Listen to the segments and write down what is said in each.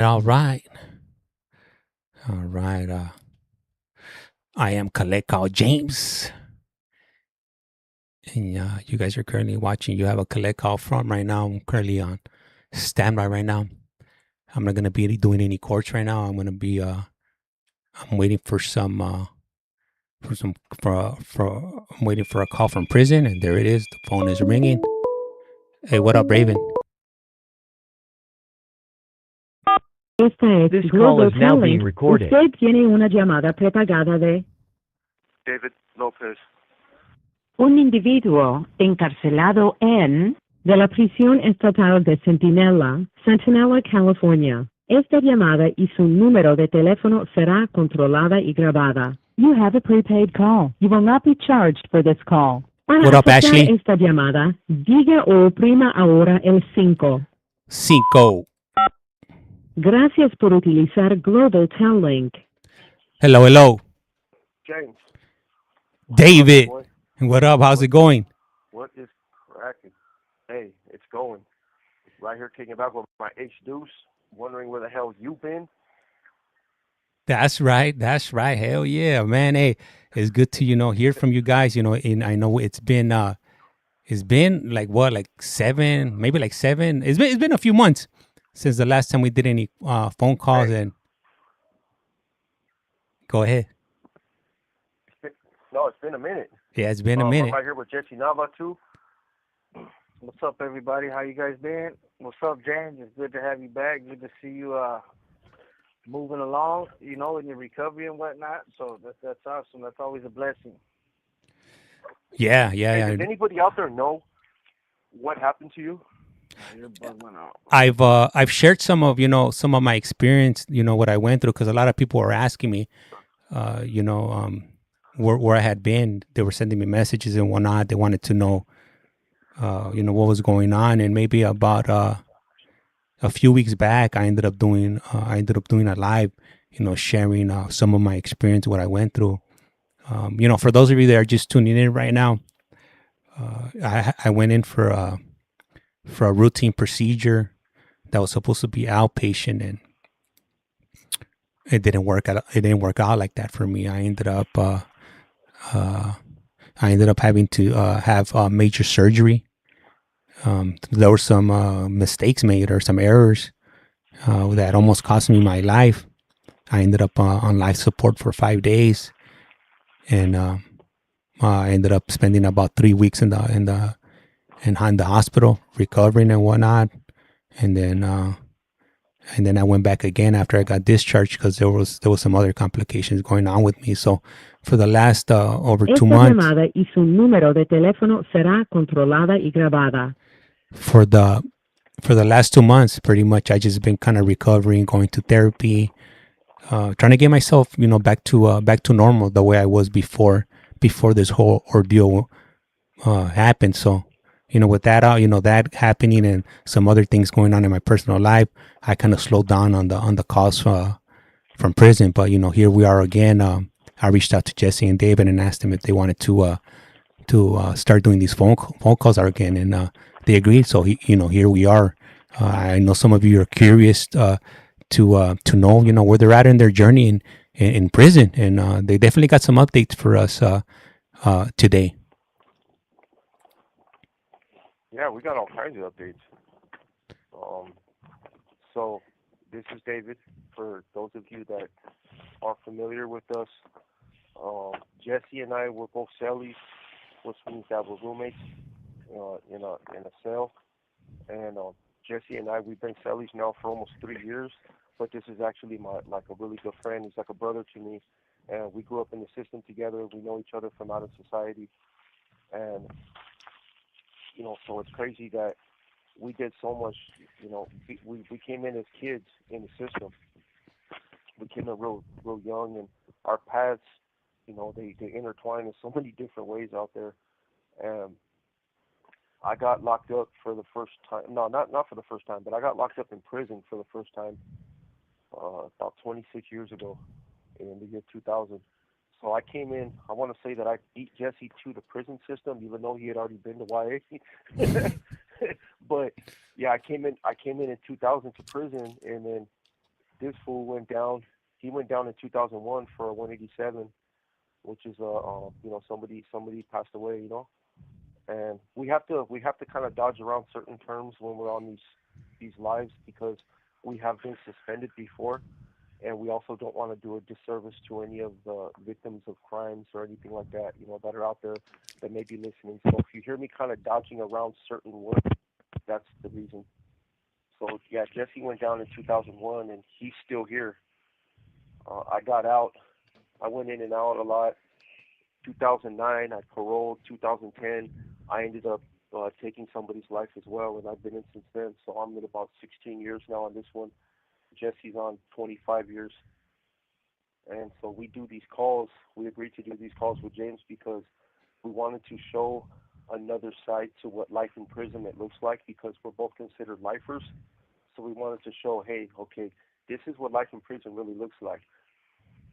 All right. All right. I am Kalekal James. And you guys are currently watching. You have a Kalekal from right now. I'm currently on standby right now. I'm not going to be doing any courts right now. I'm going to be, I'm waiting for I'm waiting for a call from prison. And there it is. The phone is ringing. Hey, what up, Raven? Esta es This call Global is now Talent. being recorded. Usted tiene una llamada prepagada de David Lopez. un individuo encarcelado en de la prisión estatal de Centinela, Centinela, California. Esta llamada y su número de teléfono será controlada y grabada. You have a prepaid call. You will not be charged for this call. Para What up, aceptar Ashley? esta llamada, diga o oprima ahora el 5. Cinco. Gracias por utilizar Global Talent. Hello, hello. James. David. Boy, What up? How's it going? what is cracking? Hey, it's going. Right here kicking back with my H-Deuce, wondering where the hell you been. That's right. That's right. Hell yeah, man. Hey, it's good to hear from you guys. And I know it's been like what, like 7, maybe like 7. It's been a few months since the last time we did any phone calls. Hey. And go ahead. No, it's been a minute. Yeah, it's been a I'm minute. right here with Jesse Nava too. What's up, everybody? How you guys been? What's up, James? It's good to have you back. Good to see you moving along, in your recovery and whatnot. So that's awesome. That's always a blessing. Yeah. Hey, does anybody out there know what happened to you? You're bugging out. I've shared some of my experience. What I went through, because a lot of people were asking me, where I had been. They were sending me messages and whatnot. They wanted to know, what was going on. And maybe about a few weeks back, I ended up doing a live, sharing some of my experience, what I went through. For those of you that are just tuning in right now, I went in for a routine procedure that was supposed to be outpatient, and it didn't work out. It didn't work out like that for me. I ended up having to have major surgery. There were some mistakes made or some errors that almost cost me my life. I ended up on life support for 5 days, and I ended up spending about 3 weeks in the hospital recovering and whatnot. And then I went back again after I got discharged, because there was some other complications going on with me. So for the last over 2 Esta months, llamada y su número de teléfono será controlada y grabada. for the last 2 months, pretty much I just been kind of recovering, going to therapy, trying to get myself back to normal, the way I was before this whole ordeal happened. So with that that happening and some other things going on in my personal life, I kind of slowed down on the calls from prison. But here we are again. I reached out to Jesse and David and asked them if they wanted to start doing these phone calls again, and they agreed. So here we are. I know some of you are curious to know where they're at in their journey in prison, and they definitely got some updates for us today. Yeah, we got all kinds of updates. So this is David. For those of you that are familiar with us, Jesse and I were both cellies, which means that we're roommates in a cell. And Jesse and I, we've been cellies now for almost 3 years. But this is actually like a really good friend. He's like a brother to me, and we grew up in the system together. We know each other from out of society, and so it's crazy that we did so much. We came in as kids in the system. We came in real young, and our paths, they intertwine in so many different ways out there. And I got locked up for the first time. No, not for the first time, but I got locked up in prison for the first time about 26 years ago, in the year 2000. So I came in. I want to say that I beat Jesse to the prison system, even though he had already been to YA. But yeah, I came in in 2000 to prison, and then this fool went down. He went down in 2001 for a 187, which is somebody passed away. And we have to kind of dodge around certain terms when we're on these lives because we have been suspended before, and we also don't want to do a disservice to any of the victims of crimes or anything like that, that are out there that may be listening. So if you hear me kind of dodging around certain words, that's the reason. So yeah, Jesse went down in 2001, and he's still here. I got out. I went in and out a lot. 2009, I paroled. 2010, I ended up taking somebody's life as well, and I've been in since then. So I'm in about 16 years now on this one. Jesse's on 25 years. And so we do these calls. We agreed to do these calls with James because we wanted to show another side to what life in prison it looks like because we're both considered lifers. So we wanted to show, hey, okay, this is what life in prison really looks like.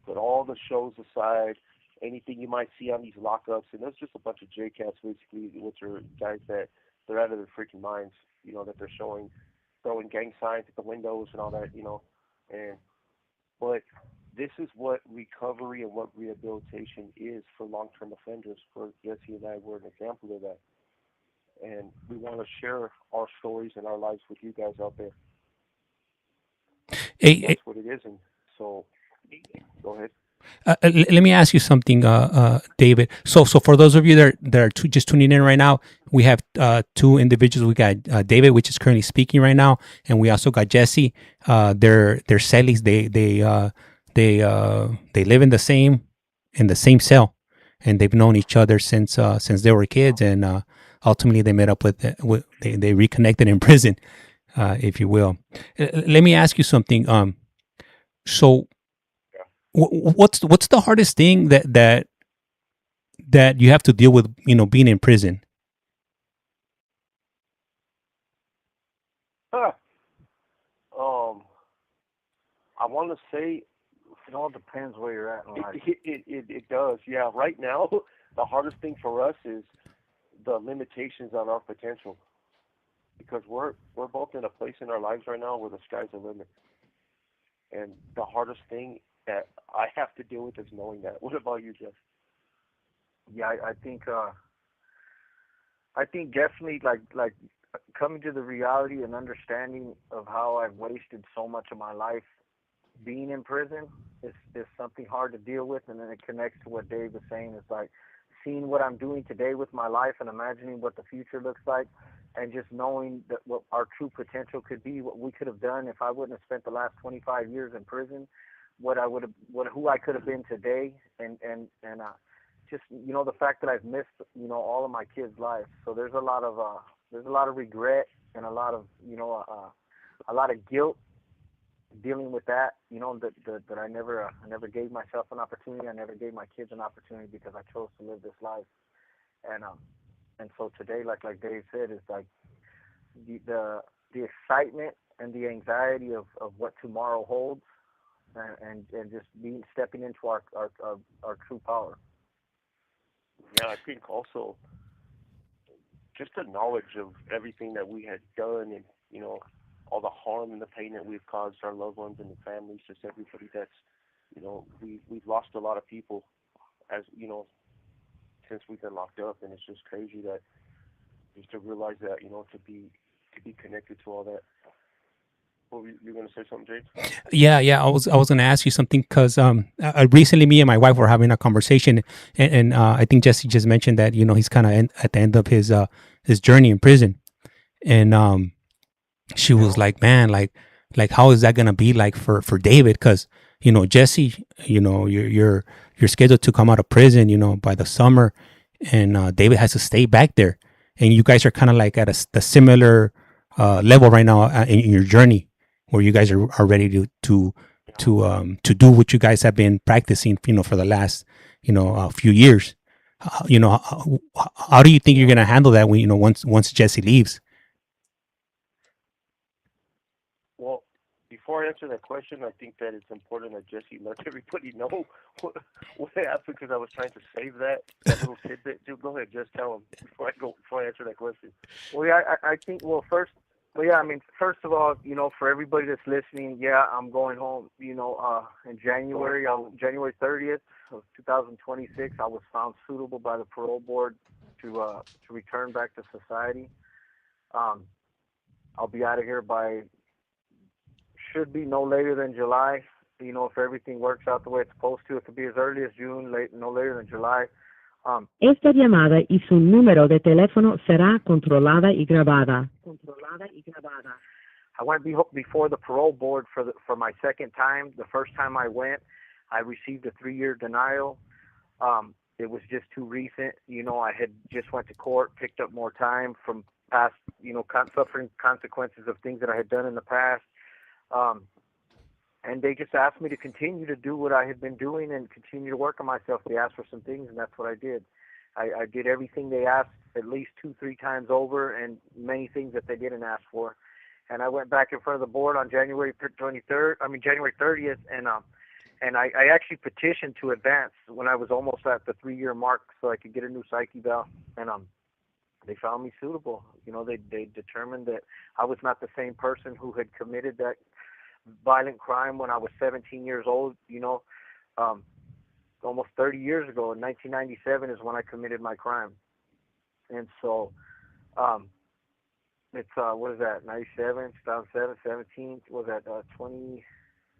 Put all the shows aside, anything you might see on these lockups, and there's just a bunch of JCats basically, which are guys that they're out of their freaking minds, that they're showing, throwing gang signs at the windows and all that. And but this is what recovery and what rehabilitation is for long-term offenders. For Jesse and I, we're an example of that, and we want to share our stories and our lives with you guys out there. Hey, That's what it is, and so go ahead. let me ask you something, David. So for those of you that are just tuning in right now, we have two individuals. We got David, which is currently speaking right now, and we also got Jesse. They're cellies. They live in the same cell, and they've known each other since they were kids, and ultimately they met up they reconnected in prison, if you will. Let me ask you something. So what's the hardest thing that you have to deal with, being in prison? Huh. Um, I want to say It all depends where you're at in life. it does. Yeah, right now the hardest thing for us is the limitations on our potential because we're both in a place in our lives right now where the sky's the limit, and the hardest thing that I have to deal with is knowing that. What about you, Jeff? Yeah, I think definitely like coming to the reality and understanding of how I've wasted so much of my life being in prison is something hard to deal with, and then it connects to what Dave was saying. It's like seeing what I'm doing today with my life and imagining what the future looks like, and just knowing that what our true potential could be, what we could have done if I wouldn't have spent the last 25 years in prison, what I would have, what who I could have been today, and just the fact that I've missed all of my kids' lives. So there's a lot of regret and a lot of a lot of guilt dealing with that. That I never gave myself an opportunity. I never gave my kids an opportunity because I chose to live this life. And so today, like Dave said, is like the excitement and the anxiety of what tomorrow holds, and just being stepping into our true power. Yeah, I think also just the knowledge of everything that we had done and all the harm and the pain that we've caused our loved ones and the families, just everybody that's we've lost a lot of people as since we've been locked up, and it's just crazy that just to realize that to be connected to all that. Well, you're gonna say something, James? Yeah. I was gonna ask you something because recently me and my wife were having a conversation, and I think Jesse just mentioned that he's kind of at the end of his journey in prison, and she was Yeah. like, man, like how is that gonna be like for David? Because Jesse, you're scheduled to come out of prison, by the summer, and David has to stay back there, and you guys are kind of like at a similar level right now in your journey, where you guys are ready to do what you guys have been practicing, for the last few years. How do you think you're gonna handle that when once Jesse leaves? Well, before I answer that question, I think that it's important that Jesse lets everybody know what, what happened because I was trying to save that little tidbit. Dude, go ahead, just tell him before I answer that question. Well, yeah, I think, well, first, Well, yeah, I mean, first of all, for everybody that's listening, yeah, I'm going home. In January 30th of 2026, I was found suitable by the parole board to return back to society. Um, I'll be out of here by should be no later than July. If everything works out the way it's supposed to, it could be as early as June, no later than July. Esta llamada y su número de teléfono será controlada y grabada. I went before the parole board for my second time. The first time I went, I received a 3-year denial. It was just too recent. I had just went to court, picked up more time from past, suffering consequences of things that I had done in the past. And they just asked me to continue to do what I had been doing and continue to work on myself. They asked for some things, and that's what I did. I did everything they asked at least 2-3 times over, and many things that they didn't ask for. And I went back in front of the board on January 30th, and I actually petitioned to advance when I was almost at the 3-year mark so I could get a new psyche valve. And they found me suitable. They determined that I was not the same person who had committed that violent crime when I was 17 years old. Almost 30 years ago, in 1997 is when I committed my crime. And so, it's what is that? 97, 2007, 17. Was that 20?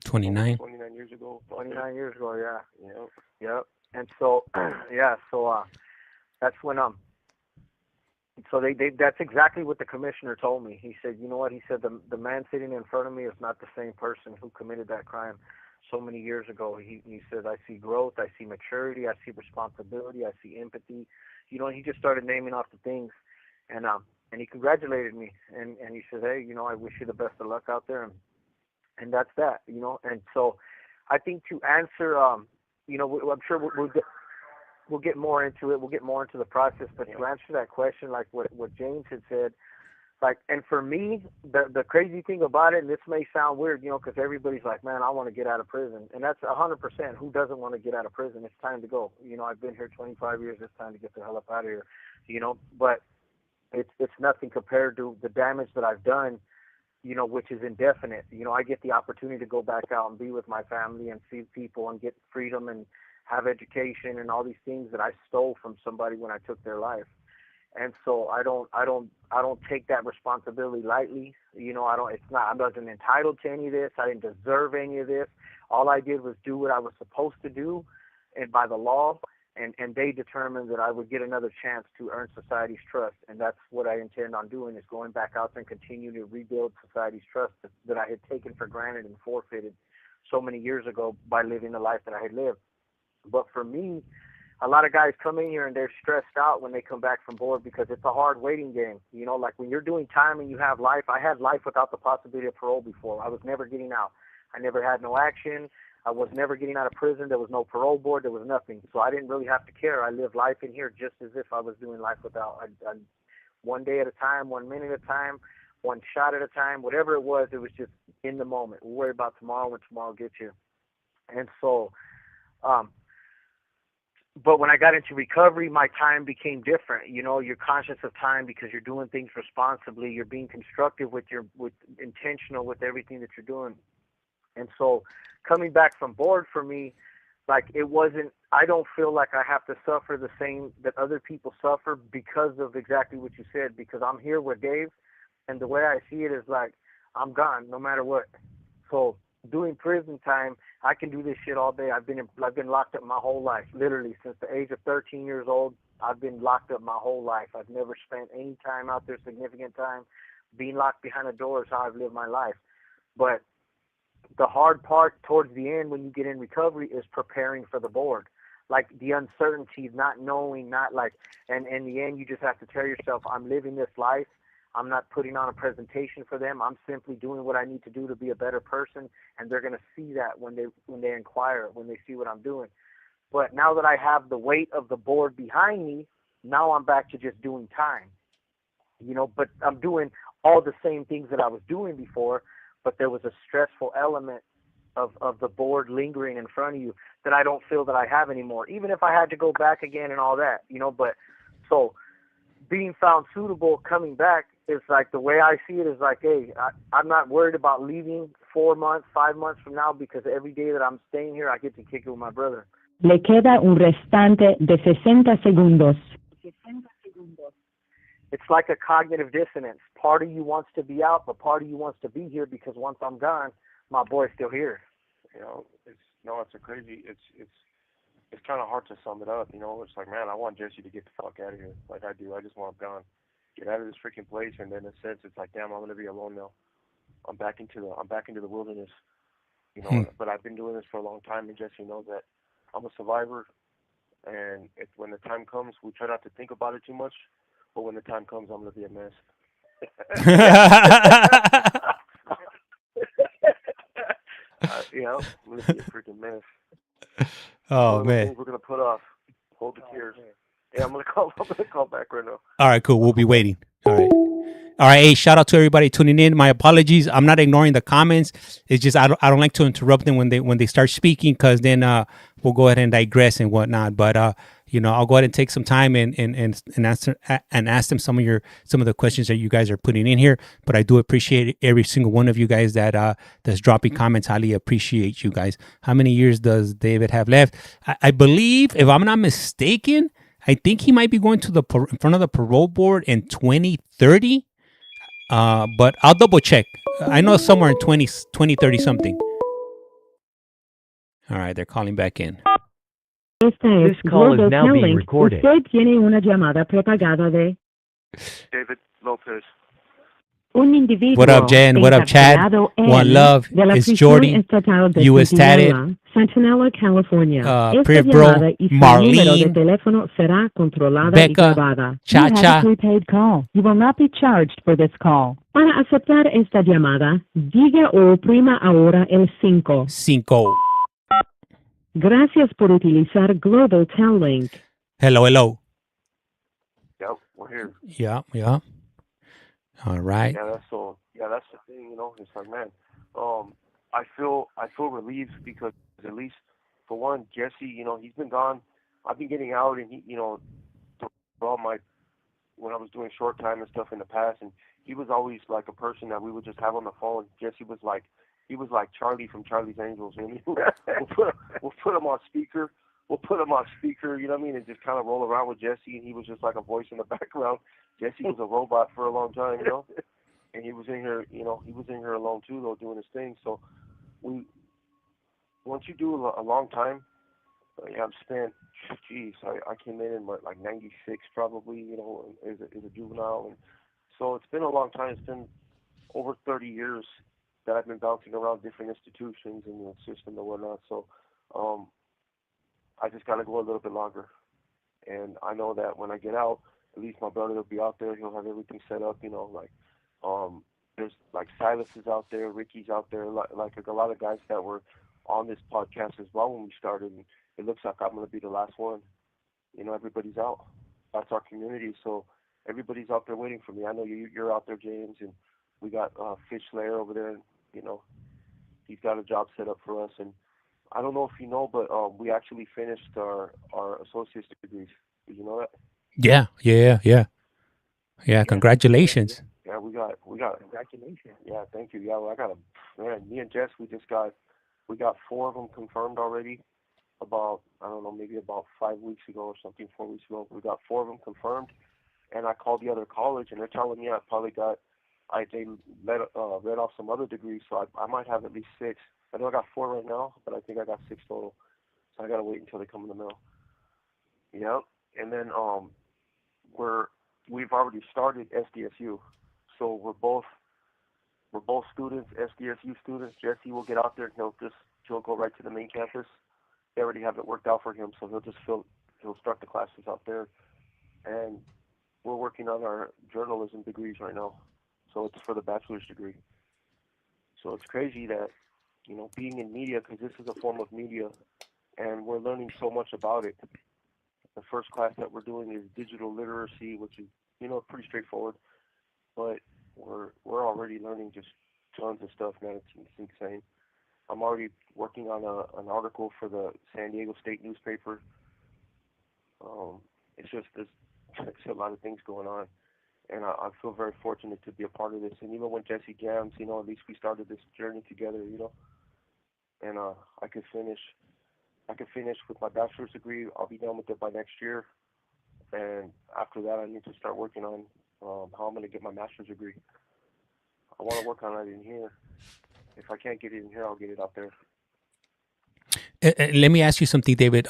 29. 29 years ago. 29 years ago, yeah. Yep. Yep. And so, yeah, so that's when so they that's exactly what the commissioner told me. He said, you know what? He said the man sitting in front of me is not the same person who committed that crime so many years ago. He said, I see growth, I see maturity, I see responsibility, I see empathy. He just started naming off the things, and he congratulated me, and he said, hey, I wish you the best of luck out there, and that's that, And so, I think to answer, I'm sure we'll get more into it. We'll get more into the process, but to answer that question, like what James had said, and for me, the crazy thing about it, and this may sound weird, because everybody's like, man, I want to get out of prison, and that's 100%. Who doesn't want to get out of prison? It's time to go. I've been here 25 years. It's time to get the hell up out of here. But it's nothing compared to the damage that I've done, which is indefinite. I get the opportunity to go back out and be with my family and see people and get freedom and have education and all these things that I stole from somebody when I took their life. And so I don't take that responsibility lightly. I wasn't entitled to any of this. I didn't deserve any of this. All I did was do what I was supposed to do, and by the law, and they determined that I would get another chance to earn society's trust. And that's what I intend on doing, is going back out there and continue to rebuild society's trust that I had taken for granted and forfeited so many years ago by living the life that I had lived. But for me, a lot of guys come in here and they're stressed out when they come back from board because it's a hard waiting game. Like when you're doing time and you have life, I had life without the possibility of parole before. I was never getting out. I never had no action. I was never getting out of prison. There was no parole board. There was nothing. So I didn't really have to care. I lived life in here just as if I was doing life without. I one day at a time, 1 minute at a time, one shot at a time, whatever it was just in the moment. We'll worry about tomorrow when tomorrow gets you. And so, but when I got into recovery, my time became different. You're conscious of time because you're doing things responsibly. You're being constructive with intentional with everything that you're doing. And so coming back from board for me, I don't feel like I have to suffer the same that other people suffer because of exactly what you said, because I'm here with Dave, and the way I see it is like, I'm gone no matter what. So doing prison time, I can do this shit all day. I've been locked up my whole life, literally since the age of 13 years old. I've been locked up my whole life. I've never spent any time out there, significant time. Being locked behind a door is how I've lived my life. But the hard part towards the end when you get in recovery is preparing for the board. Like the uncertainty, not knowing, and in the end you just have to tell yourself, I'm living this life. I'm not putting on a presentation for them. I'm simply doing what I need to do to be a better person, and they're going to see that when they inquire, when they see what I'm doing. But now that I have the weight of the board behind me, now I'm back to just doing time. But I'm doing all the same things that I was doing before, but there was a stressful element of the board lingering in front of you that I don't feel that I have anymore, even if I had to go back again and all that, But so being found suitable, coming back, it's like the way I see it is like, hey, I'm not worried about leaving 4 months, 5 months from now because every day that I'm staying here, I get to kick it with my brother. Le queda un restante de 60 segundos. It's like a cognitive dissonance. Part of you wants to be out, but part of you wants to be here because once I'm gone, my boy's still here. You know, it's a crazy. It's kind of hard to sum it up. You know, it's like, man, I want Jesse to get the fuck out of here, like I do. I just want him gone, get out of this freaking place. And then in a sense, it's like, damn, I'm gonna be alone now. I'm back into the wilderness. You Hmm. know, but I've been doing this for a long time, and Jesse knows that I'm a survivor. And when the time comes, we try not to think about it too much. But when the time comes, I'm gonna be a mess. Yeah. You know, I'm gonna be a freaking mess. One Oh of the man. things we're gonna put off. Hold the tears. Yeah, I'm gonna call. I'm gonna call back right now. All right, cool. I'll We'll call be back. waiting. All right. All right. Hey, shout out to everybody tuning in. My apologies. I'm not ignoring the comments. It's just I don't like to interrupt them when they start speaking because then we'll go ahead and digress and whatnot. But I'll go ahead and take some time and ask them some of the questions that you guys are putting in here. But I do appreciate every single one of you guys that's dropping comments. Highly appreciate you guys. How many years does David have left? I believe, if I'm not mistaken, I think he might be going to in front of the parole board in 2030. But I'll double check. I know somewhere in 2030 something. All right, they're calling back in. Esta es This call is Global now being Telling. recorded. Usted tiene una llamada prepagada de David Lopez. un individuo What up, Jen? What up, Chad? encarcelado One en love. de la It's prisión Jordy. estatal de US Tatted. Centinela, California. Esta Priv Bro. llamada y su número de Marlene. teléfono será controlada y Becca. grabada. Cha You have a Cha. prepaid call. You will not be charged for this call. Para aceptar esta llamada, diga o oprima ahora el 5. 5. Gracias por utilizar Global Telling. Hello, hello. Yep, we're here. Yeah. All right. Yeah, that's the thing. You know, it's like, man, I feel relieved because at least for one, Jesse, you know, he's been gone. I've been getting out, and he, you know, throughout my when I was doing short time and stuff in the past, and he was always like a person that we would just have on the phone. Jesse was like, he was like Charlie from Charlie's Angels. You know what I mean? we'll put him on speaker. We'll put him on speaker. You know what I mean? And just kind of roll around with Jesse, and he was just like a voice in the background. Jesse was a robot for a long time, you know. And he was in here, you know, he was in here alone too, though, doing his thing. So we, once you do a long time, yeah, I've spent, geez, I came in like '96 probably, you know, as a juvenile, and so it's been a long time. It's been over 30 years that I've been bouncing around different institutions in the system and whatnot. So um, I just got to go a little bit longer, and I know that when I get out, at least my brother will be out there. He'll have everything set up, you know, like there's like Silas is out there, Ricky's out there, like a lot of guys that were on this podcast as well when we started. And it looks like I'm going to be the last one. You know, everybody's out. That's our community. So everybody's out there waiting for me. I know you're out there, James, and we got Fish Slayer over there. And, you know, he's got a job set up for us. And I don't know if you know, but we actually finished our associate's degrees. Did you know that? Yeah. Congratulations. Yeah, we got. Congratulations. Yeah, thank you. Yeah, well, I got a man. Me and Jess, we got 4 of them confirmed already. About I don't know, maybe about 5 weeks ago or something, 4 weeks ago. We got 4 of them confirmed, and I called the other college, and they're telling me I probably got. They read off some other degrees, so I might have at least 6. I know I got 4 right now, but I think I got 6 total. So I gotta wait until they come in the mail. Yep. And then we've already started SDSU, so we're both students, SDSU students. Jesse will get out there and he'll go right to the main campus. They already have it worked out for him, so he'll start the classes out there. And we're working on our journalism degrees right now, so it's for the bachelor's degree. So it's crazy that, you know, being in media, because this is a form of media, and we're learning so much about it. The first class that we're doing is digital literacy, which is, you know, pretty straightforward, but we're already learning just tons of stuff, man. It's insane. I'm already working on an article for the San Diego State newspaper. It's just there's a lot of things going on, and I feel very fortunate to be a part of this. And even when Jesse Gams, at least we started this journey together, and I could finish. I could finish with my bachelor's degree. I'll be done with it by next year, and after that, I need to start working on how I'm going to get my master's degree. I want to work on it in here. If I can't get it in here, I'll get it out there. Let me ask you something, David.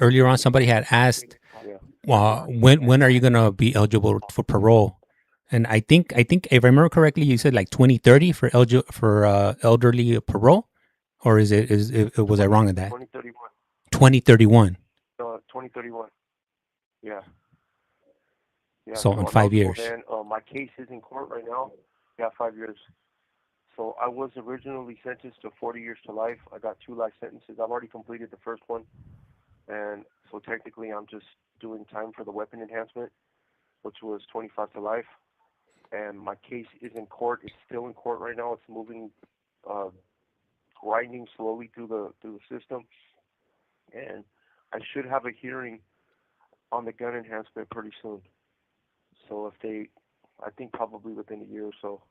Earlier on, somebody had asked, Yeah. when are you gonna be eligible for parole? And I think if I remember correctly, you said like 2030 for elderly parole, or was I 20, wrong in that? 2031. 2031. No, 2031. Yeah. Yeah. So So in 5 years. then my case is in court right now. Yeah, 5 years. So I was originally sentenced to 40 years to life. I got 2 life sentences. I've already completed the first one, and so technically I'm just doing time for the weapon enhancement, which was 25 to life. And my case is in court. It's still in court right now. It's moving, uh, grinding slowly through the system, and I should have a hearing on the gun enhancement pretty soon. So I think probably within a year or so,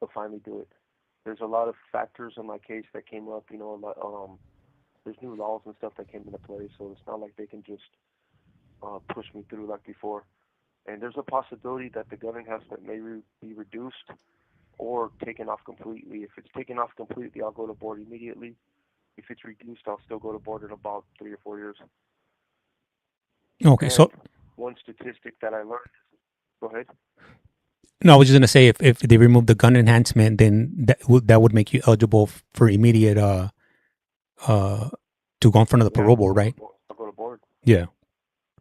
they'll finally do it. There's a lot of factors in my case that came up. There's new laws and stuff that came into play, so it's not like they can just push me through like before. And there's a possibility that the gun enhancement may be reduced or taken off completely. If it's taken off completely, I'll go to board immediately. If it's reduced, I'll still go to board in about 3 or 4 years. Okay, And so one statistic that I learned. Go ahead. no, I was just gonna say if they remove the gun enhancement, then that would make you eligible for immediate uh to go in front of the Yeah, parole board, right? I'll go to board. Yeah.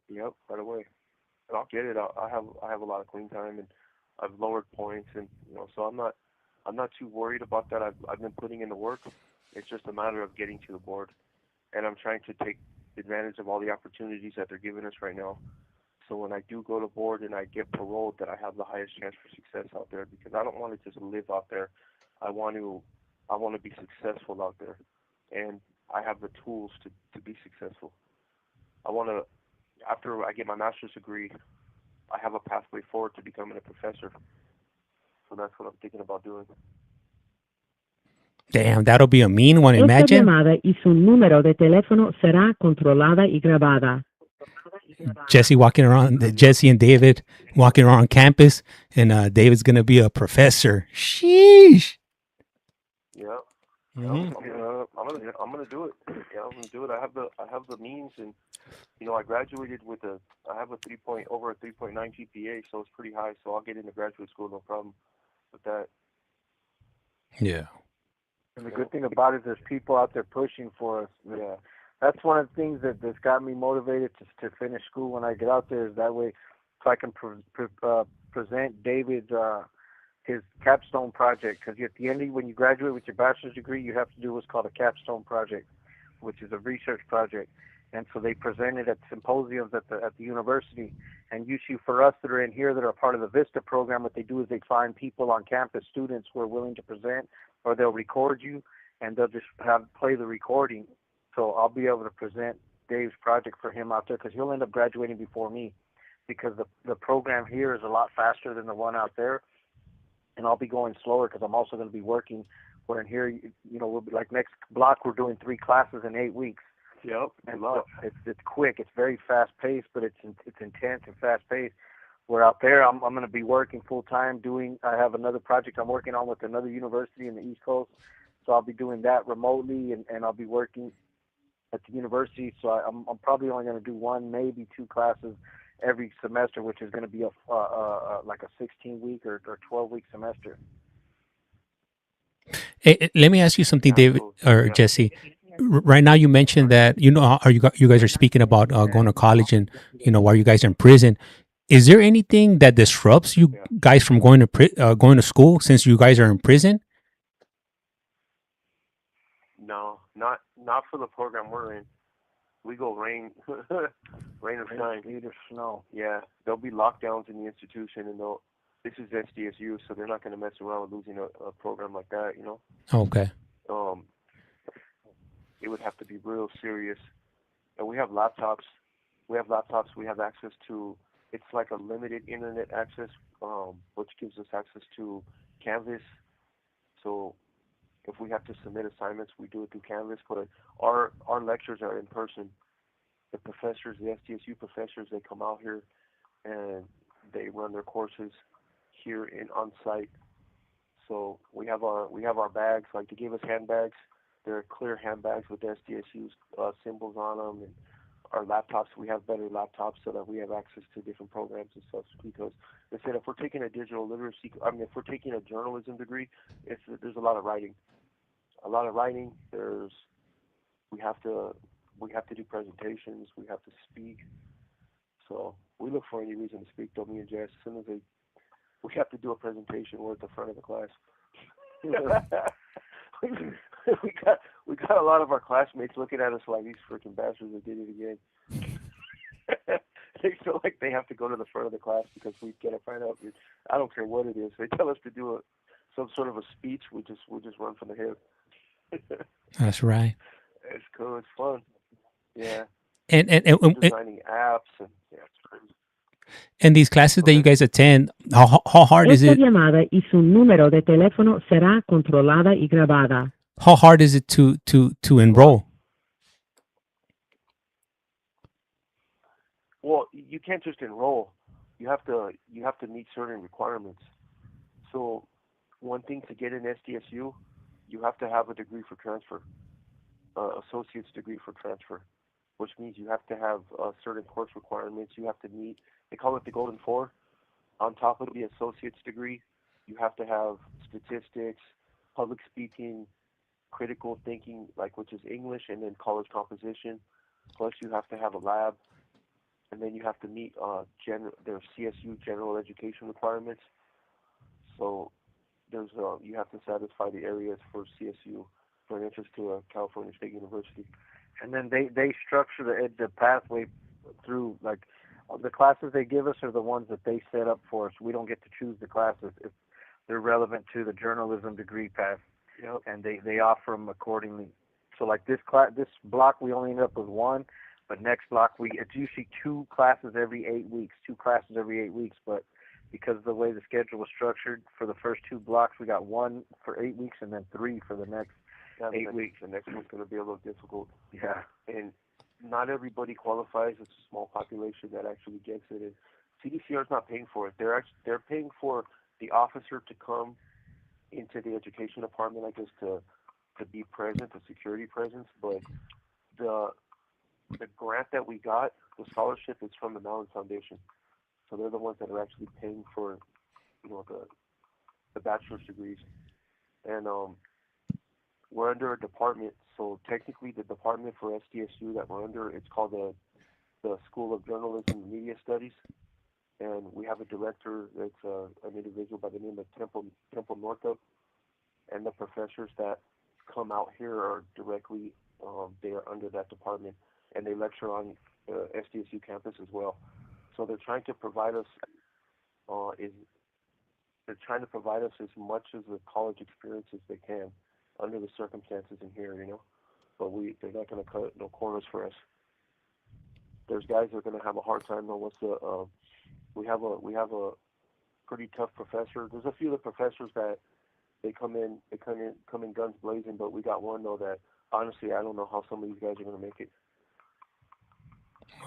Yep, right away. And I'll get it. I have a lot of clean time, and I've lowered points, and so I'm not too worried about that. I've been putting in the work. It's just a matter of getting to the board, and I'm trying to take advantage of all the opportunities that they're giving us right now. So when I do go to board and I get paroled, that I have the highest chance for success out there, because I don't want to just live out there. I want to I want to be successful out there, and I have the tools to be successful. I want to After I get my master's degree, I have a pathway forward to becoming a professor. So that's what I'm thinking about doing. Damn, that'll be a mean one. Esta Imagine llamada y su número de teléfono será controlada y grabada. Jesse and David walking around campus, and David's gonna be a professor. Sheesh. Yeah. Mhm. I'm gonna do it. Yeah, I'm gonna do it. I have the means, and I graduated with I have a 3.9 GPA, so it's pretty high. So I'll get into graduate school, no problem with that. Yeah. And the good thing about it is there's people out there pushing for us. Yeah. That's one of the things that's got me motivated to finish school when I get out there. Is that way, so I can present David his capstone project. Because at the end, when you graduate with your bachelor's degree, you have to do what's called a capstone project, which is a research project. And so they present it at symposiums at the university. And usually for us that are in here that are part of the VISTA program, what they do is they find people on campus, students who are willing to present, or they'll record you, and they'll just play the recording. So I'll be able to present Dave's project for him out there, because he'll end up graduating before me, because the program here is a lot faster than the one out there, and I'll be going slower because I'm also going to be working. Where in here, we'll be like next block, we're doing 3 classes in 8 weeks. Yep. And so it's quick. It's very fast paced, but it's intense and fast paced. Where out there, I'm going to be working full time doing. I have another project I'm working on with another university in the East Coast, so I'll be doing that remotely, and I'll be working at the university. So I'm probably only going to do 1, maybe 2 classes every semester, which is going to be like a 16-week or 12-week semester. Hey, let me ask you something, David Cool. or Yeah. Jesse. Right now, you mentioned that you guys are speaking about going to college, and while you guys are in prison. Is there anything that disrupts you Yeah. guys from going to school since you guys are in prison? No, not for the program we're in. We go rain, rain or shine. Heat or snow. Yeah, there'll be lockdowns in the institution, and this is SDSU, so they're not going to mess around with losing a program like that. Okay. Um, it would have to be real serious. And we have laptops. We have access to It's like a limited internet access, which gives us access to Canvas. So if we have to submit assignments, we do it through Canvas. But our lectures are in person. The professors, the SDSU professors, they come out here and they run their courses here in on site. So we have our bags. Like they gave us handbags. They're clear handbags with SDSU's symbols on them, and our laptops. We have better laptops so that we have access to different programs and stuff. Because they said if we're taking a digital literacy, I mean, if we're taking a journalism degree, there's a lot of writing. A lot of writing. We have to we have to do presentations. We have to speak. So we look for any reason to speak. Though me and Jess, as soon as we have to do a presentation, we're at the front of the class. we got a lot of our classmates looking at us like these freaking bastards that did it again. They feel like they have to go to the front of the class because we gotta find out. I don't care what it is. They tell us to do some sort of a speech. We just run from the hip. That's right. It's cool. It's fun. Yeah. And and, and, We're and designing apps and yeah, it's crazy. and these classes Go that you ahead. guys attend, how hard is Esta it? llamada y su número de teléfono será controlada y grabada. How hard is it to What? enroll? Well, you can't just enroll. You have to meet certain requirements. So one thing to get in SDSU, you have to have a degree for transfer, associate's degree for transfer, which means you have to have certain course requirements. You have to meet. They call it the Golden Four. On top of the associate's degree, you have to have statistics, public speaking, critical thinking, like which is English, and then college composition. Plus, you have to have a lab, and then you have to meet their CSU general education requirements. So you have to satisfy the areas for CSU for an entrance to a California State University. And then they structure the pathway through like the classes they give us are the ones that they set up for us. We don't get to choose the classes if they're relevant to the journalism degree path, Yep. and they offer them accordingly. So like this block we only end up with one, but next block it's usually two classes every 8 weeks, two classes every 8 weeks. But because of the way the schedule was structured, for the first two blocks we got one for 8 weeks and then three for the next Yeah, 8 weeks. the next one's going to be a little difficult, Yeah. and not everybody qualifies. It's a small population that actually gets it. And CDCR is not paying for it. They're paying for the officer to come into the education department, I guess, to be present, the security presence. But the the grant that we got, the scholarship, is from the Mellon Foundation. So they're the ones that are actually paying for, the bachelor's degrees. And we're under a department. So technically, the department for SDSU that we're under, it's called the School of Journalism and Media Studies. And we have a director that's an individual by the name of Temple Northup, and the professors that come out here are directly they are under that department, and they lecture on SDSU campus as well. So is they're trying to provide us as much as the college experience as they can under the circumstances in here. But they're not going to cut no corners for us. There's guys that are going to have a hard time though. We have a pretty tough professor. There's a few of the professors that they come in guns blazing, but we got one though that honestly I don't know how some of these guys are going to make it.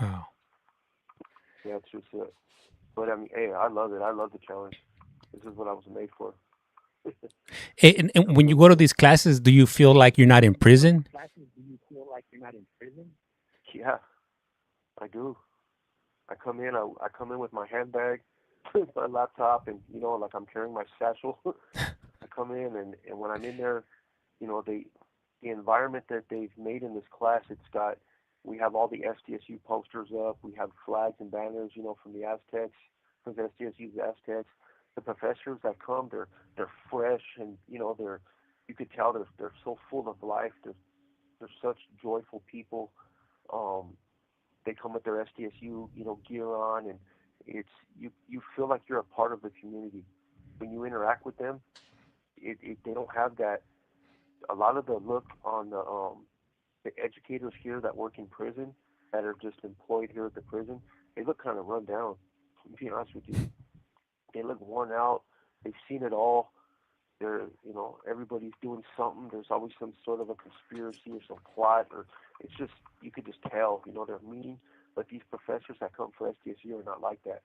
Wow. Yeah, it's just but I mean, hey, I love it. I love the challenge. This is what I was made for. And when you go to these classes, do you feel like you're not in prison? Yeah, I do. I come in with my handbag, my laptop, and like I'm carrying my satchel. I come in, and when I'm in there, the environment that they've made in this class, we have all the SDSU posters up. We have flags and banners, from the Aztecs, from the SDSU's Aztecs. The professors that come, they're fresh, and you could tell they're so full of life. They're such joyful people. Um, they come with their SDSU, gear on, and you feel like you're a part of the community when you interact with them. They don't have that. A lot of the look on the educators here that work in prison that are just employed here at the prison, they look kind of run down. To be honest with you, they look worn out. They've seen it all. They're, everybody's doing something. There's always some sort of a conspiracy or some plot, or it's just you could just tell. They're mean, but these professors that come for SDSU are not like that.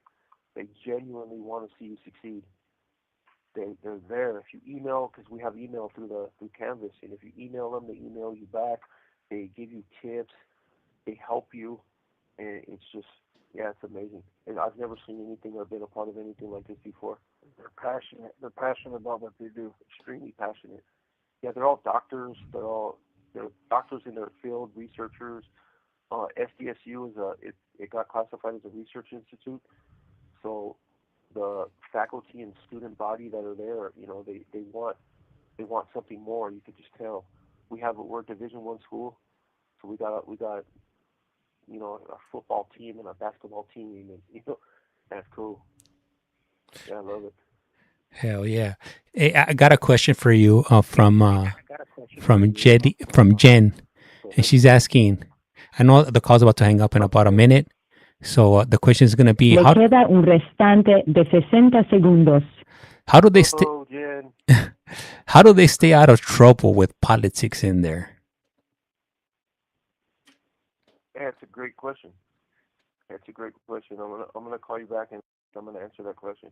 They genuinely want to see you succeed. They're there. If you email, because we have email through Canvas, and if you email them, they email you back. They give you tips. They help you, and it's just, yeah, it's amazing. And I've never seen anything or been a part of anything like this before. They're passionate. They're passionate about what they do. Extremely passionate. Yeah, they're all doctors. They're doctors in their field, researchers. SDSU it got classified as a research institute. So the faculty and student body that are there, they want something more. You could just tell. We're a Division I school, so we got a football team and a basketball team, and that's cool. Yeah, I love it. Hell yeah. Hey, I got a question for you from I got a question for you. Jen, So and she's asking. I know the call's about to hang up in about a minute, so the question is going to be Le queda un restante de 60 segundos. how do they stay oh, Jen, how do they stay out of trouble with politics in there? that's a great question. That's a great question. I'm gonna call you back and I'm gonna answer that question.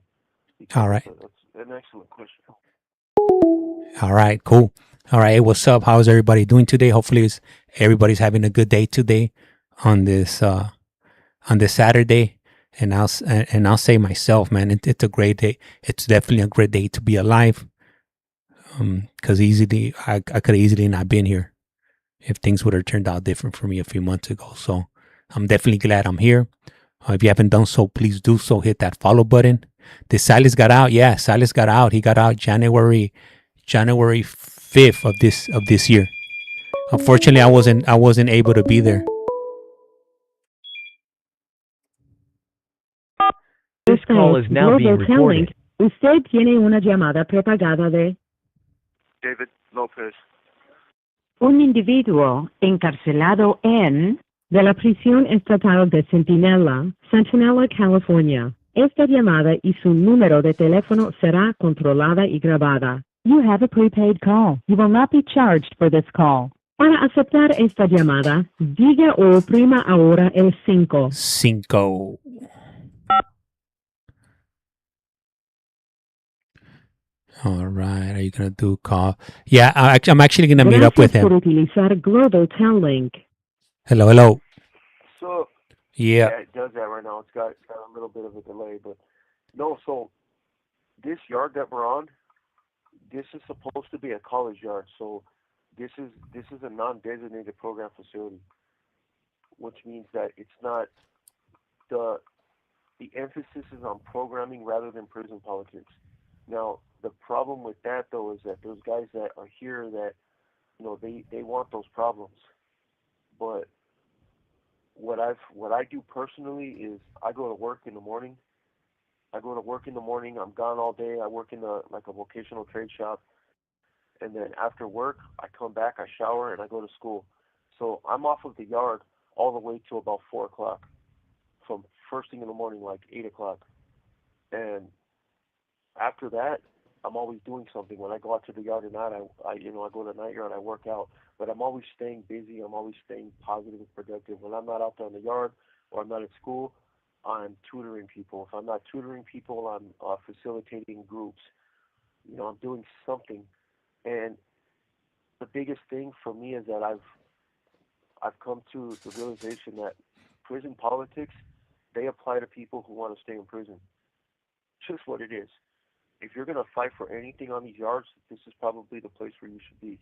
All right. That's an excellent question. All right, cool. All right, hey, what's up? How's everybody doing today? Hopefully, everybody's having a good day today on this Saturday. And I'll say myself, man, it's a great day. It's definitely a great day to be alive. Because easily I could have easily not been here if things would have turned out different for me a few months ago. So I'm definitely glad I'm here. If you haven't done so, please do so. Hit that follow button. Did Silas got out? Yeah, Silas got out. He got out January 5th of this year. Unfortunately, I wasn't able to be there. This call is now being Global recorded. Talent. Usted tiene una llamada prepagada de David Lopez. un individuo encarcelado en de la prisión estatal de Centinela, Centinela, California. Esta llamada y su número de teléfono será controlada y grabada. You have a prepaid call. You will not be charged for this call. Para aceptar esta llamada, diga o oprima ahora el 5. 5. All right. Are you going to do call? Yeah, I'm actually going to meet up with Gracias por him. utilizar Global Tel-Link. Hello. So Yeah. it does that right now. It's got a little bit of a delay, but no. So this yard that we're on, this is supposed to be a college yard. So this is a non-designated program facility, which means that it's not the emphasis is on programming rather than prison politics. Now the problem with that though is that those guys that are here that they want those problems, but what I do personally is I go to work in the morning. I'm gone all day. I work in a vocational trade shop, and then after work I come back, I shower, and I go to school. So I'm off of the yard all the way till about 4 o'clock, from first thing in the morning, like 8 o'clock, and after that I'm always doing something. When I go out to the yard at night, I go to the night yard, I work out, but I'm always staying busy. I'm always staying positive and productive. When I'm not out there in the yard or I'm not at school, I'm tutoring people. If I'm not tutoring people, I'm facilitating groups. I'm doing something. And the biggest thing for me is that I've come to the realization that prison politics, they apply to people who want to stay in prison. Just what it is. If you're going to fight for anything on these yards, this is probably the place where you should be.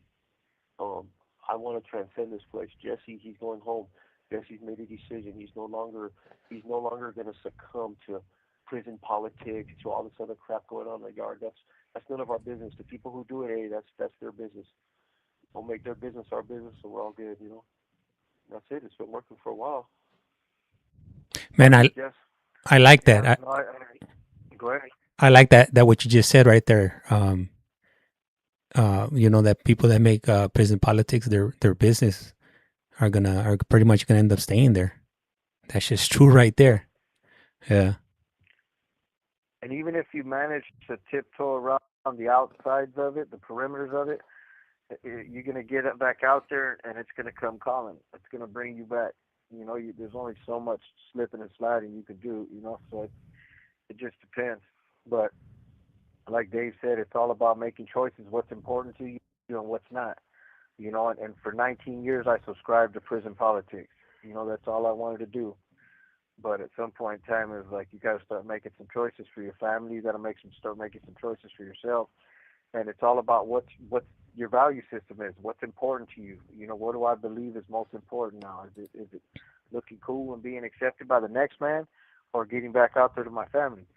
I want to transcend this place. Jesse, he's going home. Jesse's made a decision. He's no longer going to succumb to prison politics, to all this other crap going on in the yard. That's none of our business. The people who do it, hey, that's their business. We'll make their business our business, and we're all good. That's it. It's been working for a while. Man, Yes. I like that. Go ahead. I like that what you just said right there. That people that make prison politics their business are pretty much gonna end up staying there. That's just true right there. Yeah. And even if you manage to tiptoe around the outsides of it, the perimeters of it, you're gonna get it back out there, and it's gonna come calling. It's gonna bring you back. There's only so much slipping and sliding you can do. So it just depends. But like Dave said, it's all about making choices. What's important to you and what's not. And for 19 years, I subscribed to prison politics. That's all I wanted to do. But at some point in time, it's like you got to start making some choices for your family. You got to start making some choices for yourself. And it's all about what your value system is. What's important to you? What do I believe is most important now? Is it looking cool and being accepted by the next man, or getting back out there to my family?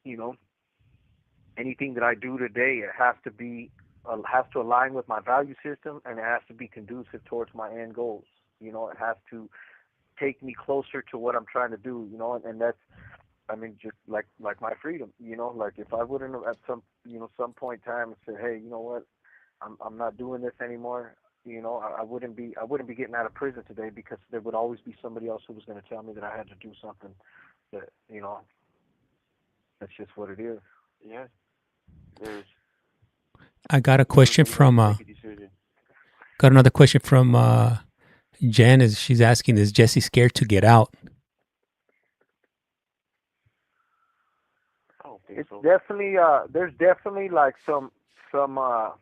You know, Anything that I do today, it has to align with my value system, and it has to be conducive towards my end goals. It has to take me closer to what I'm trying to do. And that's, I mean, just like my freedom. Like if I wouldn't have at some point in time said, hey, you know what, I'm not doing this anymore. I wouldn't be getting out of prison today, because there would always be somebody else who was going to tell me that I had to do something. That that's just what it is. Yeah. There's I got a question everybody from has to make a decision. got another question from Jen. Is she's asking, is Jesse scared to get out? I don't think It's so. definitely there's definitely like some a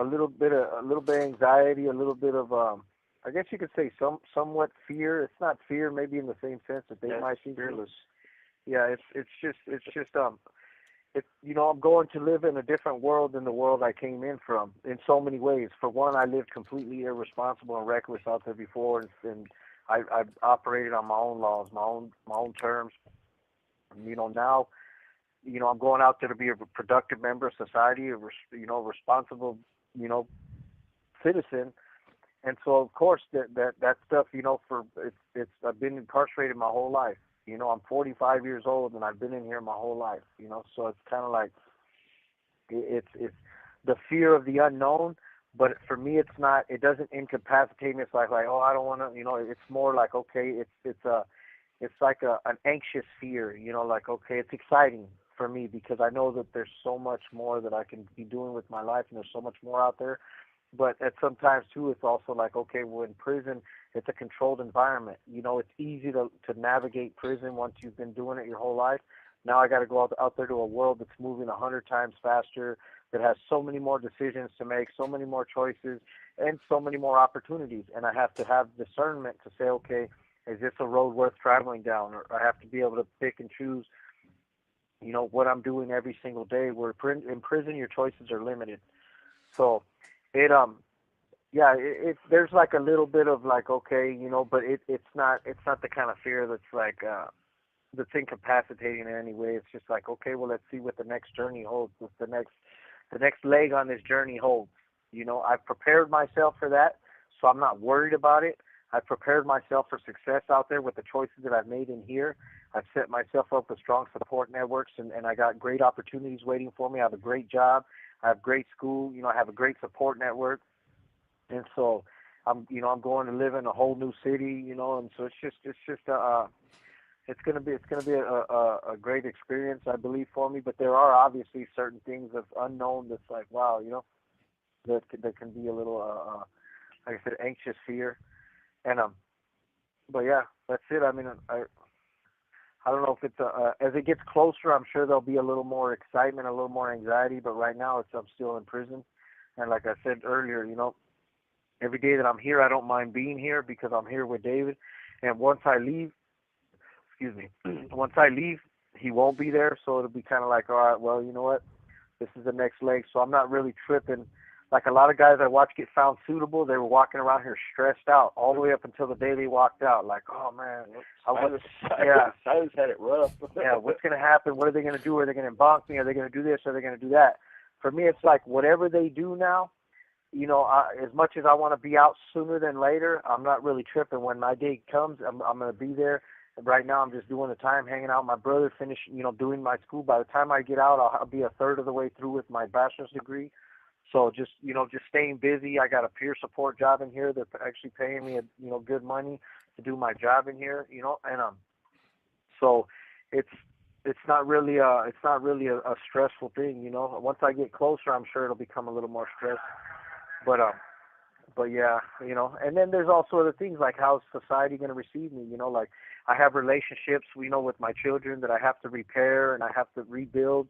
little bit of anxiety, a little bit of I guess you could say somewhat fear. It's not fear, maybe in the same sense that they might think fearless. Yeah, it's just I'm going to live in a different world than the world I came in from in so many ways. For one, I lived completely irresponsible and reckless out there before, and I operated on my own laws, my own terms. Now, I'm going out there to be a productive member of society, responsible, you know, citizen. And so, of course, that stuff, for it's I've been incarcerated my whole life. I'm 45 years old, and I've been in here my whole life. So it's kind of like it's the fear of the unknown. But for me, it's not. It doesn't incapacitate me. It's like oh, I don't want to. It's more like okay, it's like an anxious fear. Like okay, it's exciting for me because I know that there's so much more that I can be doing with my life, and there's so much more out there. But at sometimes too, it's also like okay, well, in prison, it's a controlled environment. It's easy to navigate prison once you've been doing it your whole life. Now I got to go out there to a world that's moving 100 times faster, that has so many more decisions to make, so many more choices, and so many more opportunities. And I have to have discernment to say, okay, is this a road worth traveling down? Or I have to be able to pick and choose, what I'm doing every single day. Where in prison, your choices are limited. So it yeah, there's like a little bit of like okay, but it's not the kind of fear that's like that's incapacitating in any way. It's just like okay, well, let's see what the next journey holds, what the next leg on this journey holds. I've prepared myself for that, so I'm not worried about it. I've prepared myself for success out there with the choices that I've made in here. I've set myself up with strong support networks, and I got great opportunities waiting for me. I have a great job. I have great school. I have a great support network. And so I'm going to live in a whole new city, and so it's gonna be a great experience, I believe, for me. But there are obviously certain things of unknown that's like wow, that can be a little like I said, anxious fear. And but yeah, that's it. I mean, I don't know if it's as it gets closer, I'm sure there'll be a little more excitement, a little more anxiety. But right now, I'm still in prison, and like I said earlier, every day that I'm here, I don't mind being here because I'm here with David. And once I leave, excuse me, once I leave, he won't be there. So it'll be kind of like, all right, well, you know what? This is the next leg. So I'm not really tripping. Like a lot of guys I watch get found suitable, they were walking around here stressed out all the way up until the day they walked out. Like, oh, man. Silas had it rough. Yeah, what's going to happen? What are they going to do? Are they going to bonk me? Are they going to do this? Are they going to do that? For me, it's like whatever they do now, as much as I want to be out sooner than later, I'm not really tripping. When my day comes, I'm going to be there. Right now, I'm just doing the time, hanging out with my brother, doing my school. By the time I get out, I'll be a third of the way through with my bachelor's degree. So just staying busy. I got a peer support job in here that's actually paying me, good money to do my job in here, and so it's it's not really a stressful thing, you know. Once I get closer, I'm sure it'll become a little more stressful. But but yeah, you know. And then there's also other things like how's society going to receive me, you know, like I have relationships, you know, with my children that I have to repair and I have to rebuild,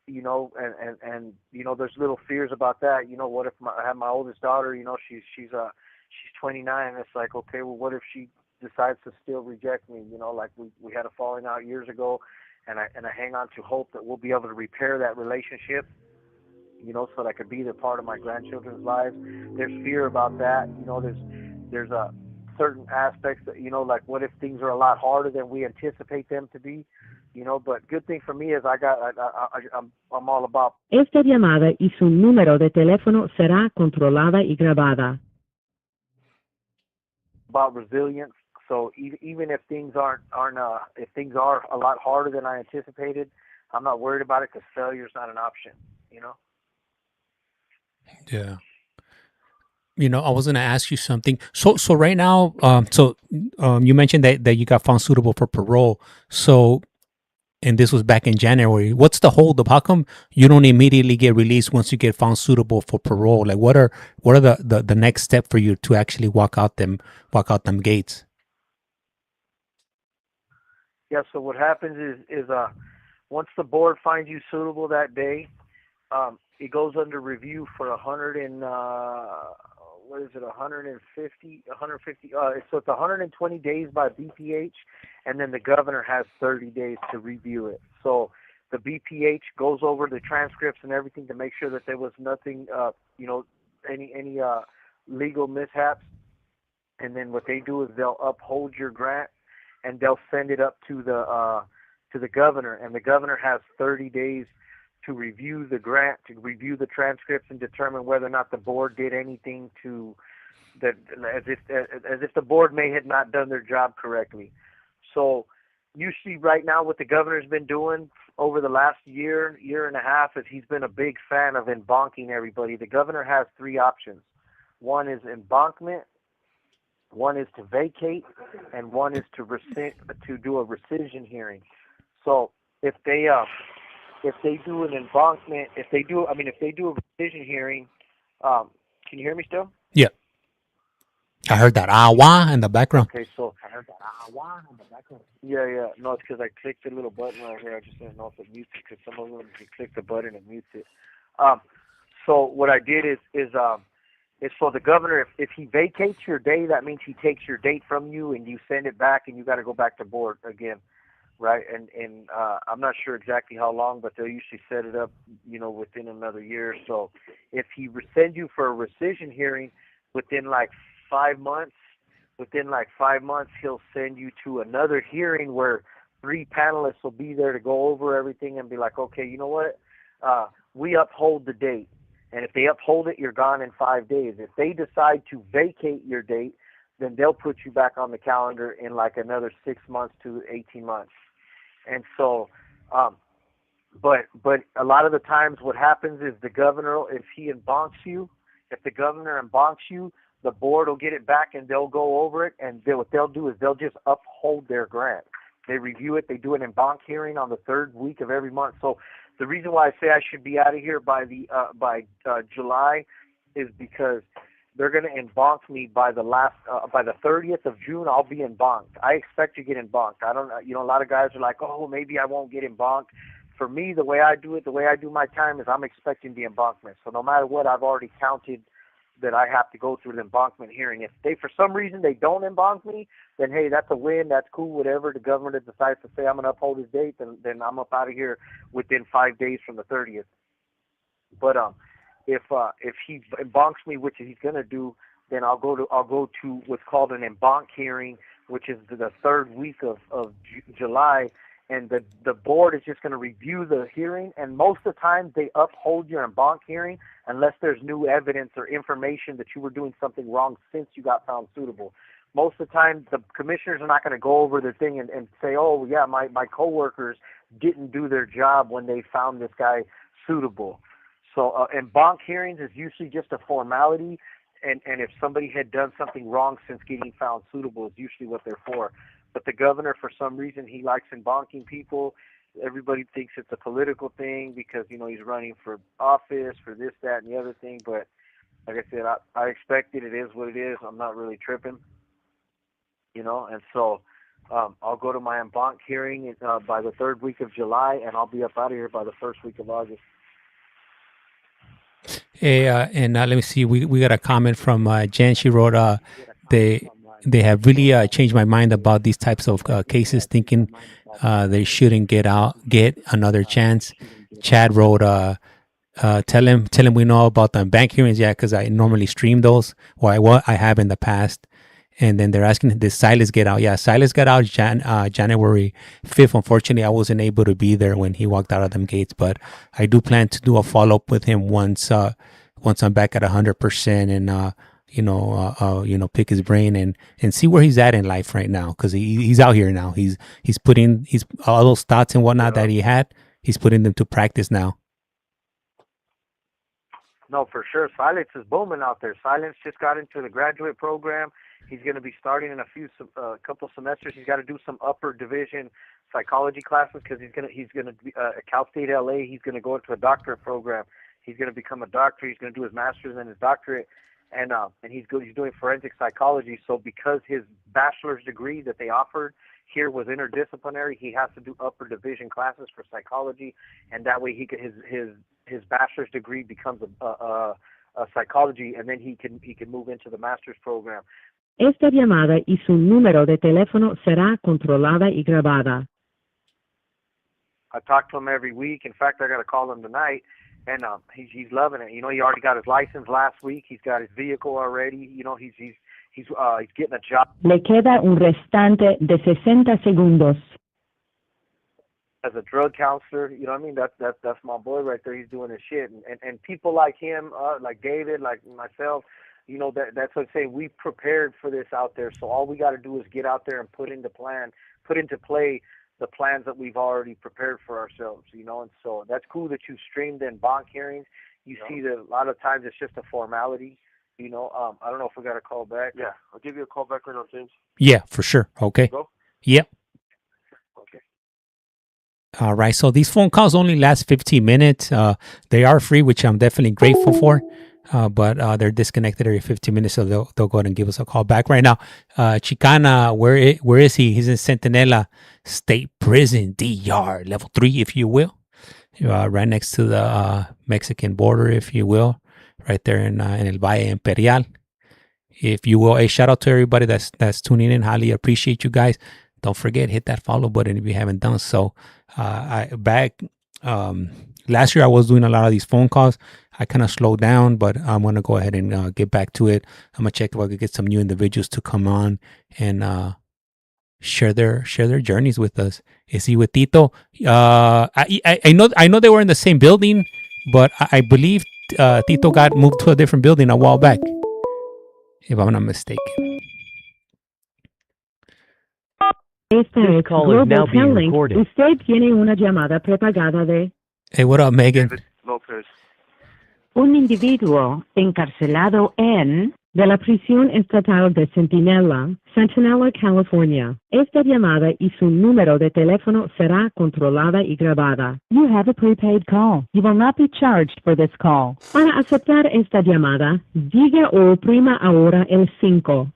you know, and you know, there's little fears about that. You know, what if I have my oldest daughter, you know, she's 29, and it's like, okay, well, what if she decides to still reject me? You know, like we had a falling out years ago, and I hang on to hope that we'll be able to repair that relationship, you know, so that I could be there part of my grandchildren's lives. There's fear about that. You know, there's a certain aspects that, you know, like what if things are a lot harder than we anticipate them to be, you know. But good thing for me is I'm all about Esta llamada y su número de teléfono será controlada y grabada. resilience. So even if things aren't if things are a lot harder than I anticipated, I'm not worried about it because failure's not an option, you know. Yeah. I was gonna ask you something. So right now, you mentioned that you got found suitable for parole. So, and this was back in January. What's the holdup? How come you don't immediately get released once you get found suitable for parole? Like, what are the next step for you to actually walk out them gates? Yeah. So what happens is once the board finds you suitable that day, it goes under review for 100 and what is it, 150, 150. So it's 120 days by BPH, and then the governor has 30 days to review it. So the BPH goes over the transcripts and everything to make sure that there was nothing, you know, any legal mishaps. And then what they do is they'll uphold your grant and they'll send it up to the governor, and the governor has 30 days to review the grant, to review the transcripts, and determine whether or not the board did anything to that, as if the board may have not done their job correctly. So usually right now what the governor's been doing over the last year and a half is he's been a big fan of embanking everybody. The governor has three options. One is embankment, one is to vacate, and one is to do a rescission hearing. So if they do an embankment, if they do a rescission hearing, can you hear me still? Yeah, I heard that wah in the background. Okay, so yeah. No, it's because I clicked the little button right here. I just didn't know if it mutes it, because some of them you click the button and mutes it. So what I did is for the governor, if he vacates your day, that means he takes your date from you and you send it back, and you got to go back to board again, right? And I'm not sure exactly how long, but they'll usually set it up, you know, within another year. So if he sends you for a rescission hearing within like 5 months, he'll send you to another hearing where 3 panelists will be there to go over everything and be like, okay, you know what? We uphold the date. And if they uphold it, you're gone in 5 days. If they decide to vacate your date, then they'll put you back on the calendar in like another 6 months to 18 months. And so, but a lot of the times what happens is the governor, if the governor embanks you, the board will get it back and they'll go over it, and what they'll do is they'll just uphold their grant. They review it. They do an embank hearing on the 3rd week of every month. So the reason why I say I should be out of here by July is because they're going to embank me by the 30th of June. I'll be embanked. I expect to get embanked. I don't, you know, a lot of guys are like, oh, maybe I won't get embanked. For me, the way I do my time is I'm expecting the embankment. So no matter what, I've already counted that I have to go through the embankment hearing. If they, for some reason, they don't embank me, then hey, that's a win. That's cool. Whatever. The governor decides to say I'm going to uphold his date, then I'm up out of here within 5 days from the 30th. But if he embanks me, which he's going to do, then I'll go to what's called an embank hearing, which is the 3rd week of July. And the board is just going to review the hearing, and most of the time they uphold your embank hearing unless there's new evidence or information that you were doing something wrong since you got found suitable. Most of the time, the commissioners are not going to go over the thing and say, oh, yeah, my coworkers didn't do their job when they found this guy suitable. So embank hearings is usually just a formality, and if somebody had done something wrong since getting found suitable is usually what they're for. But the governor, for some reason, he likes embanking people, everybody thinks it's a political thing because he's running for office for this, that, and the other thing. But like I said, I expect it. It is what it is. I'm not really tripping, and so I'll go to my en banc hearing by the third week of July, and I'll be up out of here by the first week of August. Hey, and let me see. We got a comment from Jen. She wrote, they have really changed my mind about these types of cases, thinking they shouldn't get another chance. Chad wrote, tell him we know about the bank hearings, yeah, because I normally stream those, or I have in the past. And then they're asking, did Silas get out? Yeah, Silas got out January 5th. Unfortunately, I wasn't able to be there when he walked out of them gates, but I do plan to do a follow up with him once I'm back at 100% and pick his brain and see where he's at in life right now, because he's out here now. He's putting all those thoughts and whatnot that he had. He's putting them to practice now. No, for sure. Silence is booming out there. Silence just got into the graduate program. He's going to be starting in a couple semesters. He's got to do some upper division psychology classes because he's going to be at Cal State LA. He's going to go into a doctorate program. He's going to become a doctor. He's going to do his master's and his doctorate, and he's doing forensic psychology. So because his bachelor's degree that they offered here was interdisciplinary, he has to do upper division classes for psychology, and that way his bachelor's degree becomes a psychology, and then he can move into the master's program. Esta llamada y su número de teléfono será controlada y grabada. I talk to him every week. In fact, I got to call him tonight, and he's loving it. He already got his license last week. He's got his vehicle already. He's getting a job. Le queda un restante de 60 segundos. As a drug counselor, you know what I mean? That's my boy right there. He's doing his shit, and people like him, like David, like myself. That's what I'm saying. We prepared for this out there, so all we got to do is get out there and put into play the plans that we've already prepared for ourselves. And so that's cool that you streamed in bank hearings. You see that a lot of times it's just a formality. I don't know if we got a call back. Yeah, I'll give you a call back right now, James. Yeah, for sure. Okay. Go? Yep. Okay. All right. So these phone calls only last 15 minutes. They are free, which I'm definitely grateful for. But they're disconnected every 15 minutes, so they'll go ahead and give us a call back right now. Chicana, where is he? He's in Centinela State Prison, DR, level 3, if you will. Right next to the Mexican border, if you will. Right there in El Valle Imperial, if you will. A shout out to everybody that's tuning in. Highly appreciate you guys. Don't forget, hit that follow button if you haven't done so. Last year I was doing a lot of these phone calls. I kind of slowed down, but I'm going to go ahead and get back to it. I'm going to check if I could get some new individuals to come on and share their journeys with us. Is he with Tito? I know they were in the same building, but I believe Tito got moved to a different building a while back, if I'm not mistaken. Esta This es call is now Global being Telling. recorded. Usted tiene una llamada prepagada de Hey, what up, Megan? David Lopez. un individuo encarcelado de la prisión estatal de Centinela, Centinela, California. Esta llamada y su número de teléfono será controlada y grabada. You have a prepaid call. You will not be charged for this call. Para aceptar esta llamada, diga o oprima ahora el 5.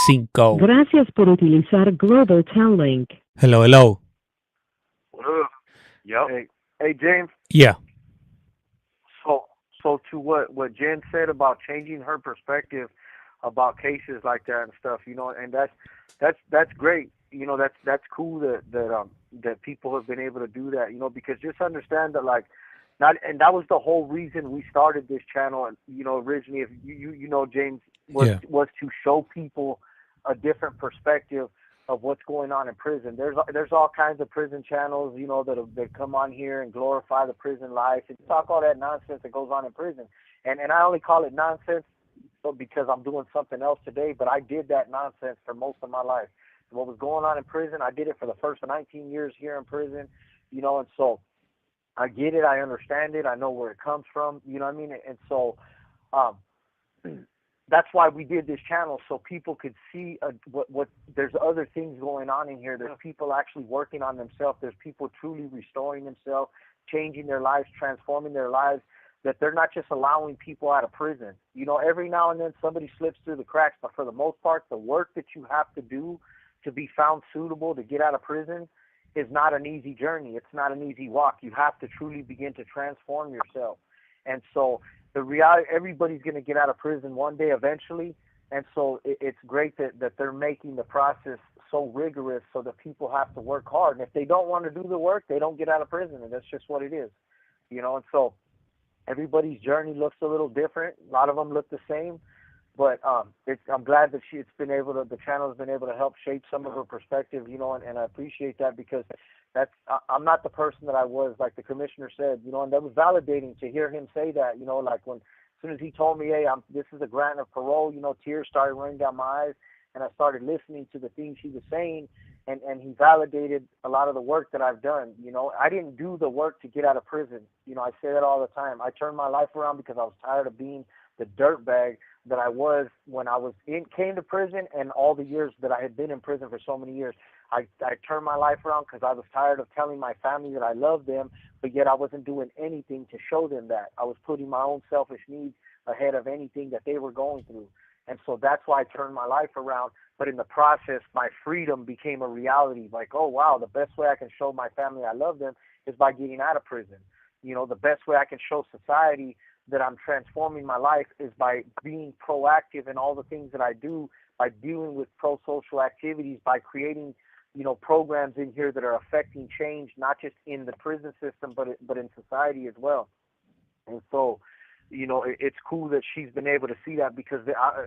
5. Gracias por utilizar Global Telling. Hello. What up? Yep. Hey, James. Yeah. So to what Jen said about changing her perspective about cases like that and stuff, and that's great. That's cool that people have been able to do that. Because just understand that and that was the whole reason we started this channel. Originally, if James was to show people a different perspective of what's going on in prison. There's all kinds of prison channels, that come on here and glorify the prison life and talk all that nonsense that goes on in prison. And I only call it nonsense because I'm doing something else today, but I did that nonsense for most of my life. What was going on in prison, I did it for the first 19 years here in prison, and so I get it, I understand it, I know where it comes from, you know what I mean? And so that's why we did this channel, so people could see what there's other things going on in here. There's people actually working on themselves. There's people truly restoring themselves, changing their lives, transforming their lives. That they're not just allowing people out of prison. You know, every now and then somebody slips through the cracks, but for the most part, the work that you have to do to be found suitable to get out of prison is not an easy journey. It's not an easy walk. You have to truly begin to transform yourself. And so the reality, everybody's going to get out of prison one day eventually. And so it's great that they're making the process so rigorous so that people have to work hard. And if they don't want to do the work, they don't get out of prison. And that's just what it is, you know. And so everybody's journey looks a little different. A lot of them look the same. But I'm glad that the channel has been able to help shape some of her perspective, you know, and I appreciate that because I'm not the person that I was, like the commissioner said, you know, and that was validating to hear him say that, you know, like as soon as he told me, hey, this is a grant of parole, you know, tears started running down my eyes, and I started listening to the things he was saying, and he validated a lot of the work that I've done. You know, I didn't do the work to get out of prison. You know, I say that all the time. I turned my life around because I was tired of being the dirtbag that I was when I came to prison, and all the years that I had been in prison for so many years. I turned my life around because I was tired of telling my family that I loved them, but yet I wasn't doing anything to show them that. I was putting my own selfish needs ahead of anything that they were going through. And so that's why I turned my life around. But in the process, my freedom became a reality. Like, oh, wow, the best way I can show my family I love them is by getting out of prison. You know, the best way I can show society that I'm transforming my life is by being proactive in all the things that I do, by dealing with pro-social activities, by creating, you know, programs in here that are affecting change, not just in the prison system, but in society as well. And so, you know, it's cool that she's been able to see that because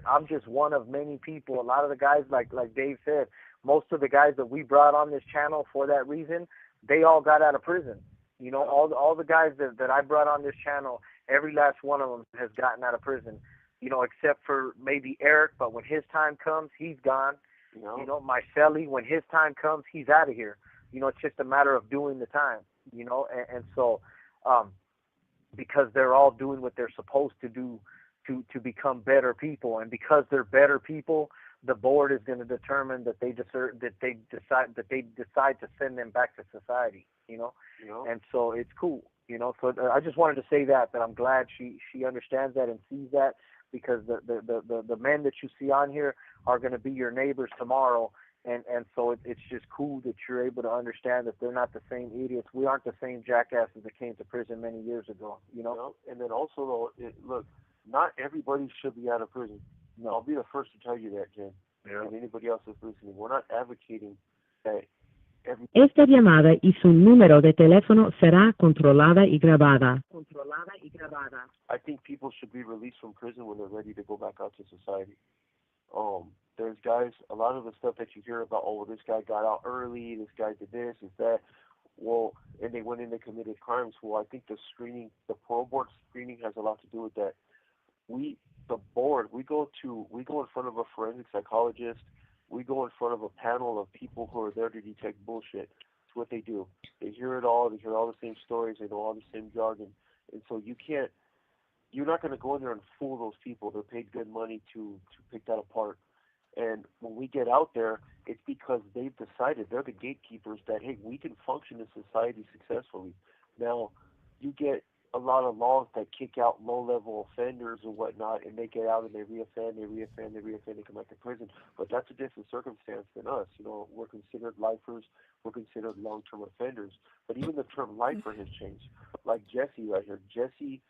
I'm just one of many people. A lot of the guys, like Dave said, most of the guys that we brought on this channel for that reason, they all got out of prison. You know, all the guys that I brought on this channel, every last one of them has gotten out of prison. You know, except for maybe Eric, but when his time comes, he's gone. You know, Marcelli, when his time comes, he's out of here. You know, it's just a matter of doing the time. You know, and so because they're all doing what they're supposed to do to become better people, and because they're better people, the board is going to determine that they decide to send them back to society. You know, and so it's cool. You know, so I just wanted to say that I'm glad she understands that and sees that, because the men that you see on here are going to be your neighbors tomorrow, and so it's just cool that you're able to understand that they're not the same idiots. We aren't the same jackasses that came to prison many years ago. You know, and then also though, look, not everybody should be out of prison. No, I'll be the first to tell you that, Jen. Yeah. And anybody else that's listening, we're not advocating that. Esta llamada y su número de teléfono será controlada y grabada. I think people should be released from prison when they're ready to go back out to society. There's guys, a lot of the stuff that you hear about, oh, this guy got out early, this guy did this, is that. Well, and they went in and committed crimes. Well, I think the parole board screening has a lot to do with that. The board, we go in front of a forensic psychologist. We go in front of a panel of people who are there to detect bullshit. It's what they do. They hear it all. They hear all the same stories. They know all the same jargon. And so you're not going to go in there and fool those people. They're paid good money to pick that apart. And when we get out there, it's because they've decided, they're the gatekeepers, that, hey, we can function in society successfully. Now, you get a lot of laws that kick out low-level offenders or whatnot, and they get out and they reoffend, they come back to prison. But that's a different circumstance than us. You know, we're considered lifers, we're considered long-term offenders. But even the term lifer has changed. Like Jesse right here. Jesse,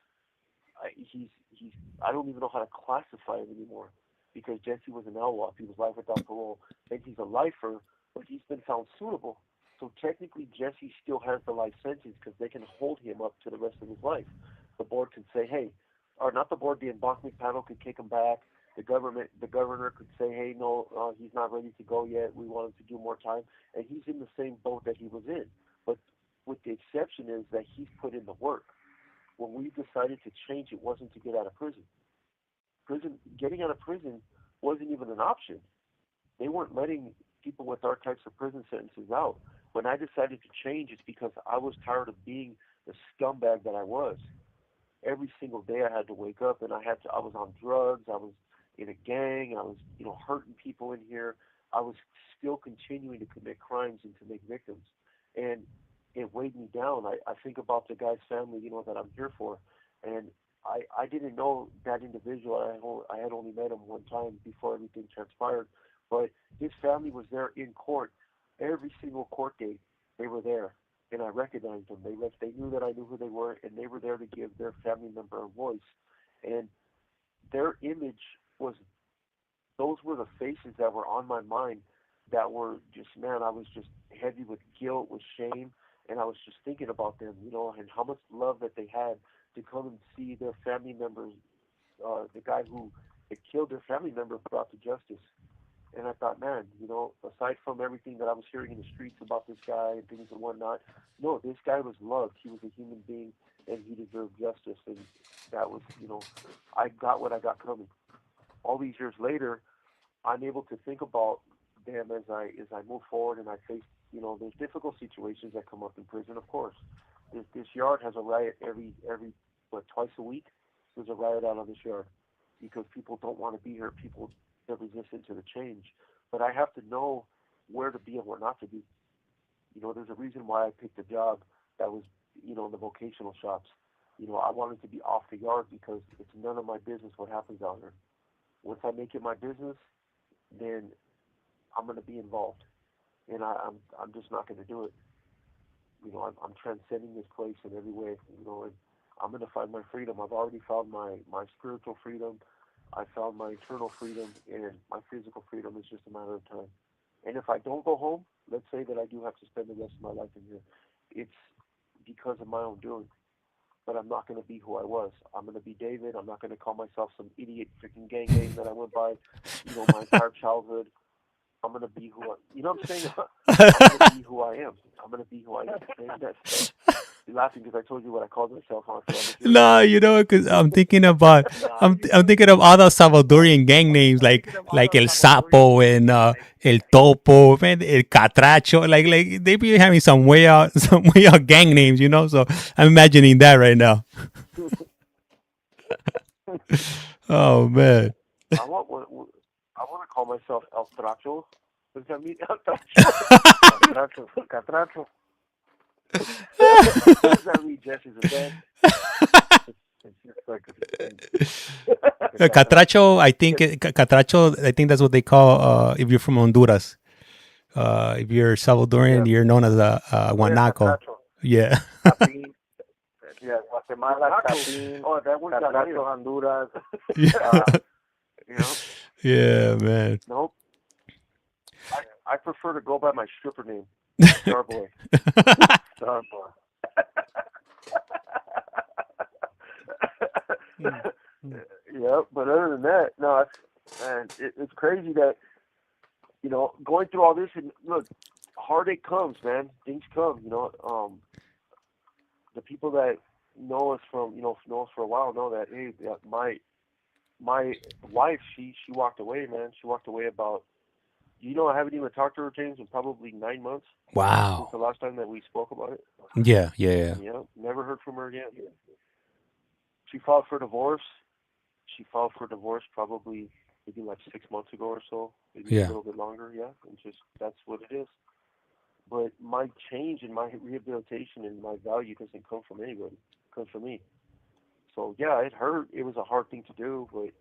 I don't even know how to classify him anymore, because Jesse was an LWOP. He was life without parole. And he's a lifer, but he's been found suitable. So technically, Jesse still has the life sentence because they can hold him up to the rest of his life. The board can say, hey, or not the board, the embankment panel could kick him back. The governor could say, hey, no, he's not ready to go yet. We want him to do more time. And he's in the same boat that he was in. But with the exception is that he's put in the work. When we decided to change, it wasn't to get out of prison. Getting out of prison wasn't even an option. They weren't letting people with our types of prison sentences out. When I decided to change, it's because I was tired of being the scumbag that I was. Every single day I had to wake up and I was on drugs, I was in a gang. I was, hurting people in here. I was still continuing to commit crimes and to make victims, and it weighed me down. I think about the guy's family, that I'm here for, and I didn't know that individual. I had only met him one time before everything transpired, but his family was there in court every single court date. They were there, and I recognized them. They knew that I knew who they were, and they were there to give their family member a voice. And their image was, those were the faces that were on my mind, that were just, man, I was just heavy with guilt, with shame, and I was just thinking about them, and how much love that they had to come and see their family members, the guy who had killed their family member, brought to justice. And I thought, man, aside from everything that I was hearing in the streets about this guy and things and whatnot, no, this guy was loved. He was a human being, and he deserved justice. And that was, I got what I got coming. All these years later, I'm able to think about them as I move forward, and I face, there's difficult situations that come up in prison. Of course, this yard has a riot every twice a week. There's a riot out on this yard because people don't want to be here. People, they're resistant to the change. But I have to know where to be and where not to be. There's a reason why I picked a job that was, in the vocational shops. I wanted to be off the yard because it's none of my business what happens out here. Once I make it my business, then I'm going to be involved, and I'm just not going to do it. I'm transcending this place in every way. And I'm going to find my freedom. I've already found my spiritual freedom. I found my internal freedom, and my physical freedom is just a matter of time. And if I don't go home, let's say that I do have to spend the rest of my life in here, it's because of my own doing. But I'm not going to be who I was. I'm going to be David. I'm not going to call myself some idiot freaking gang name that I went by, my entire childhood. I'm going to be who what I'm saying? I'm going to be who I am. I'm going to be who I am. You're laughing because I told you what I called myself on. No, because I'm thinking about I'm thinking of other Salvadorian gang names like El Sapo and El Topo, man, El Catracho. Like they be having some way out some way out gang names, So I'm imagining that right now. Oh man. I want to call myself El Tracho. What does that mean? El Tracho. Catracho. What does that mean, Jesse? Is it Catracho, Catracho, I think that's what they call if you're from Honduras. If you're Salvadorian, you're known as a guanaco. Yeah. Yeah, Guatemala, Capin, Catracho, Honduras. Yeah, man. Nope. I prefer to go by my stripper name, Starboy. Starboy. Yeah, but other than that, no, it's crazy that, going through all this, and look, heartache comes, man. Things come, the people that know us know us for a while know that, hey, my wife, she walked away, man. She walked away about, I haven't even talked to her, James, in probably 9 months. Wow. Since the last time that we spoke about it. Yeah. Yeah, never heard from her again. She filed for divorce. She filed for divorce probably maybe like 6 months ago or so, maybe a little bit longer. Yeah, and just that's what it is. But my change and my rehabilitation and my value doesn't come from anybody. It comes from me. So yeah, it hurt. It was a hard thing to do, but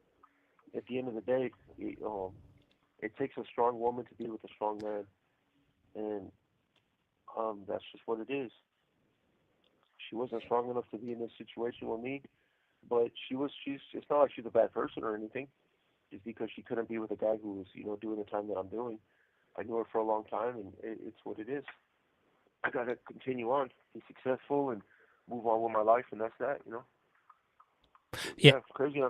at the end of the day, it takes a strong woman to be with a strong man, and that's just what it is. She wasn't strong enough to be in this situation with me, but she's. It's not like she's a bad person or anything. Just because she couldn't be with a guy who was, doing the time that I'm doing. I knew her for a long time, and it's what it is. I gotta continue on, be successful, and move on with my life, and that's that. Yeah. It's crazy.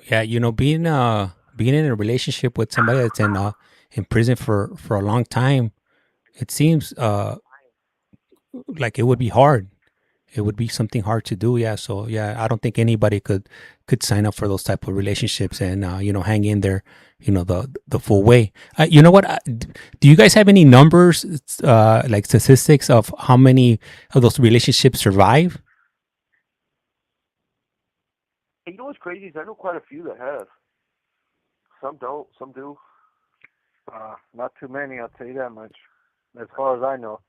Yeah, being in a relationship with somebody that's in prison for a long time, it seems like it would be hard. It would be something hard to do. Yeah. So yeah, I don't think anybody could sign up for those type of relationships and hang in there, the full way. You know what? Do you guys have any numbers, like statistics of how many of those relationships survive? You know what's crazy is I know quite a few that have. Some don't, some do. Not too many, I'll tell you that much. As far as I know,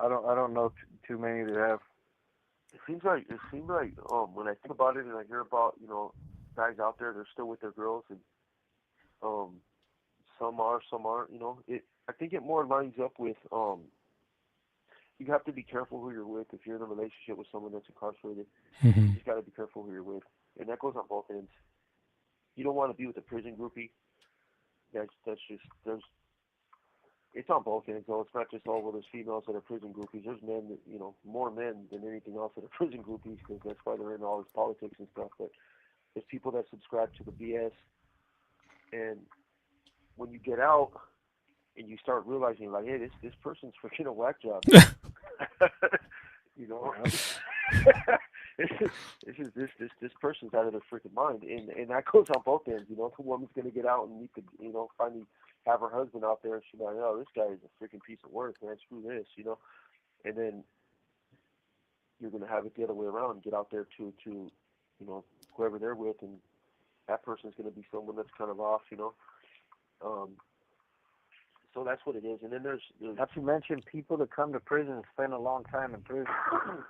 I don't know too many that have. It seems like when I think about it and I hear about guys out there, they're still with their girls, and um some are, some aren't. I think it more lines up with you have to be careful who you're with. If you're in a relationship with someone that's incarcerated, you Hmm. just got to be careful who you're with, and that goes on both ends. You don't want to be with a prison groupie. That's just there's it's on both ends though. It's not just well there's females that are prison groupies. There's men that more men than anything else that are prison groupies because that's why they're in all this politics and stuff. But there's people that subscribe to the BS, and when you get out and you start realizing like, hey, this person's freaking a whack job. you know, this is this person's out of their freaking mind, and that goes on both ends. The woman's gonna get out and need to finally have her husband out there, and she's like, oh, this guy is a freaking piece of work, man. Screw this. And then you're gonna have it the other way around and get out there to whoever they're with, and that person's gonna be someone that's kind of off. Um, so that's what it is. And then there's Not to mention people that come to prison and spend a long time in prison.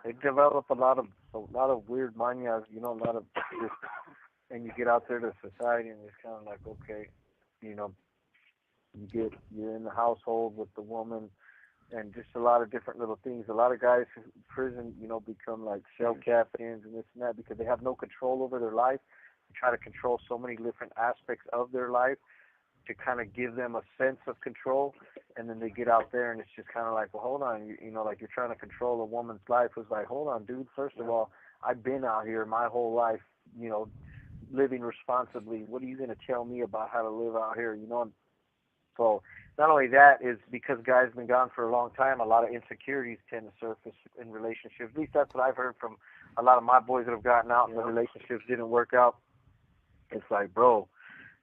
They develop a lot of weird manias, a lot of just, and you get out there to society and it's kind of like, okay, you know, you're in the household with the woman and just a lot of different little things. A lot of guys in prison, become like cell captains and this and that because they have no control over their life. They try to control so many different aspects of their life to kind of give them a sense of control, and then they get out there and it's just kind of like, well, hold on, like you're trying to control a woman's life. It's like, hold on, dude. First of all, I've been out here my whole life, living responsibly. What are you going to tell me about how to live out here? So not only that is because guys have been gone for a long time, a lot of insecurities tend to surface in relationships. At least that's what I've heard from a lot of my boys that have gotten out and the relationships didn't work out. It's like, bro,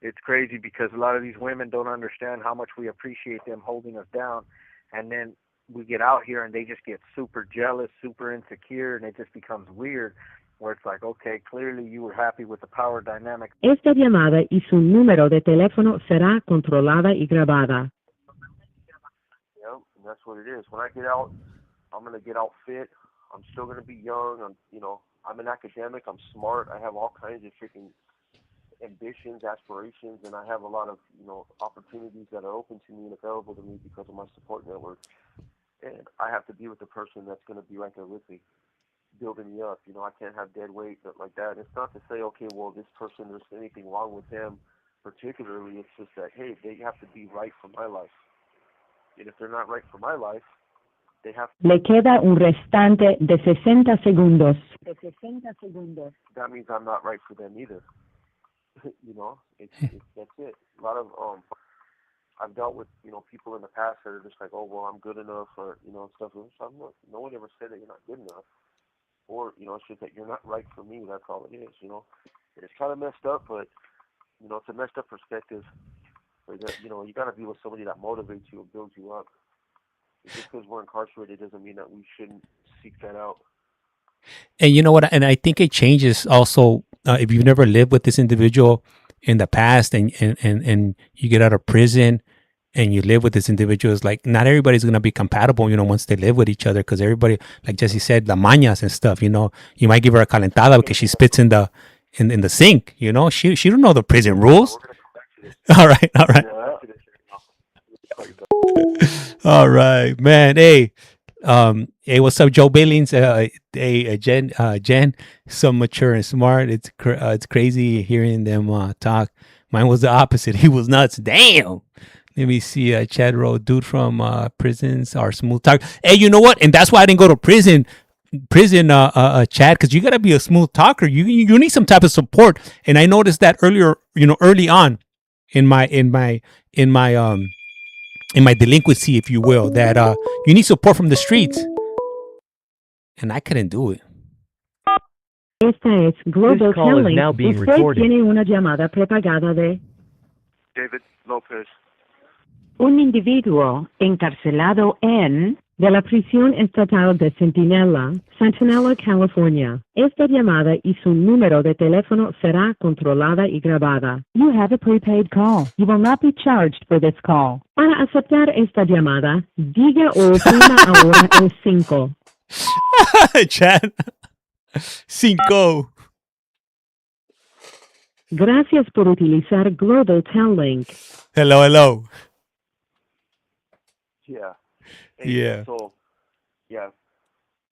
it's crazy because a lot of these women don't understand how much we appreciate them holding us down. And then we get out here and they just get super jealous, super insecure, and it just becomes weird where it's like, okay, clearly you were happy with the power dynamic. Esta llamada y su número de teléfono será controlada y grabada. Yeah, and that's what it is. When I get out, I'm gonna get out fit. I'm still gonna be young. I'm an academic. I'm smart. I have all kinds of freaking ambitions, aspirations, and I have a lot of opportunities that are open to me and available to me because of my support network. And I have to be with the person that's going to be right there with me, building me up. I can't have dead weight like that. It's not to say, okay, well, this person, there's anything wrong with them particularly. It's just that, hey, they have to be right for my life. And if they're not right for my life, they have to. Le queda un restante de 60 segundos. That means I'm not right for them either. It's that's it. A lot of I've dealt with people in the past that are just like, oh well, I'm good enough, or stuff. No one ever said that you're not good enough, or it's just that you're not right for me. That's all it is. It's kind of messed up, but it's a messed up perspective. Where that, you got to be with somebody that motivates you and builds you up. Just because we're incarcerated doesn't mean that we shouldn't seek that out. And you know what? And I think it changes also if you've never lived with this individual in the past, and you get out of prison and you live with this individual. It's like not everybody's gonna be compatible, once they live with each other, because everybody, like Jesse said, the mañas and stuff. You might give her a calentada because she spits in the sink. She don't know the prison rules. All right, all right. All right, man. Hey, what's up, Joe Billings? Jen, so mature and smart. It's crazy hearing them talk. Mine was the opposite. He was nuts. Damn. Let me see. Chad wrote, dude from prisons are smooth talk. Hey, you know what? And that's why I didn't go to prison. Chad, because you gotta be a smooth talker. You need some type of support. And I noticed that early on in my delinquency, if you will, that you need support from the streets, and I couldn't do it. Esta es Global This call is Telling. now being Usted recorded. tiene una llamada prepagada de David Lopez. un individuo encarcelado en de la prisión estatal de Centinela, California. Esta llamada y su número de teléfono será controlada y grabada. You have a prepaid call. You will not be charged for this call. Para aceptar esta llamada, diga o oprima ahora el 5. Chat. Cinco. Gracias por utilizar Global Tel Link. Hello, hello. Yeah. Hey, Yeah. So, yeah.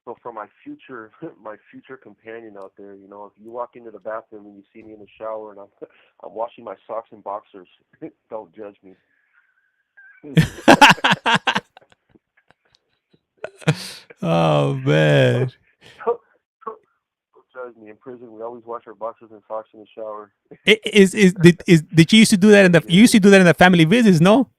So for my future, my future companion out there, you know, if you walk into the bathroom and you see me in the shower and I'm washing my socks and boxers, don't judge me. Oh man. Don't judge me. In prison, we always wash our boxers and socks in the shower. Did you used to do that in the you used to do that in the family visits, no?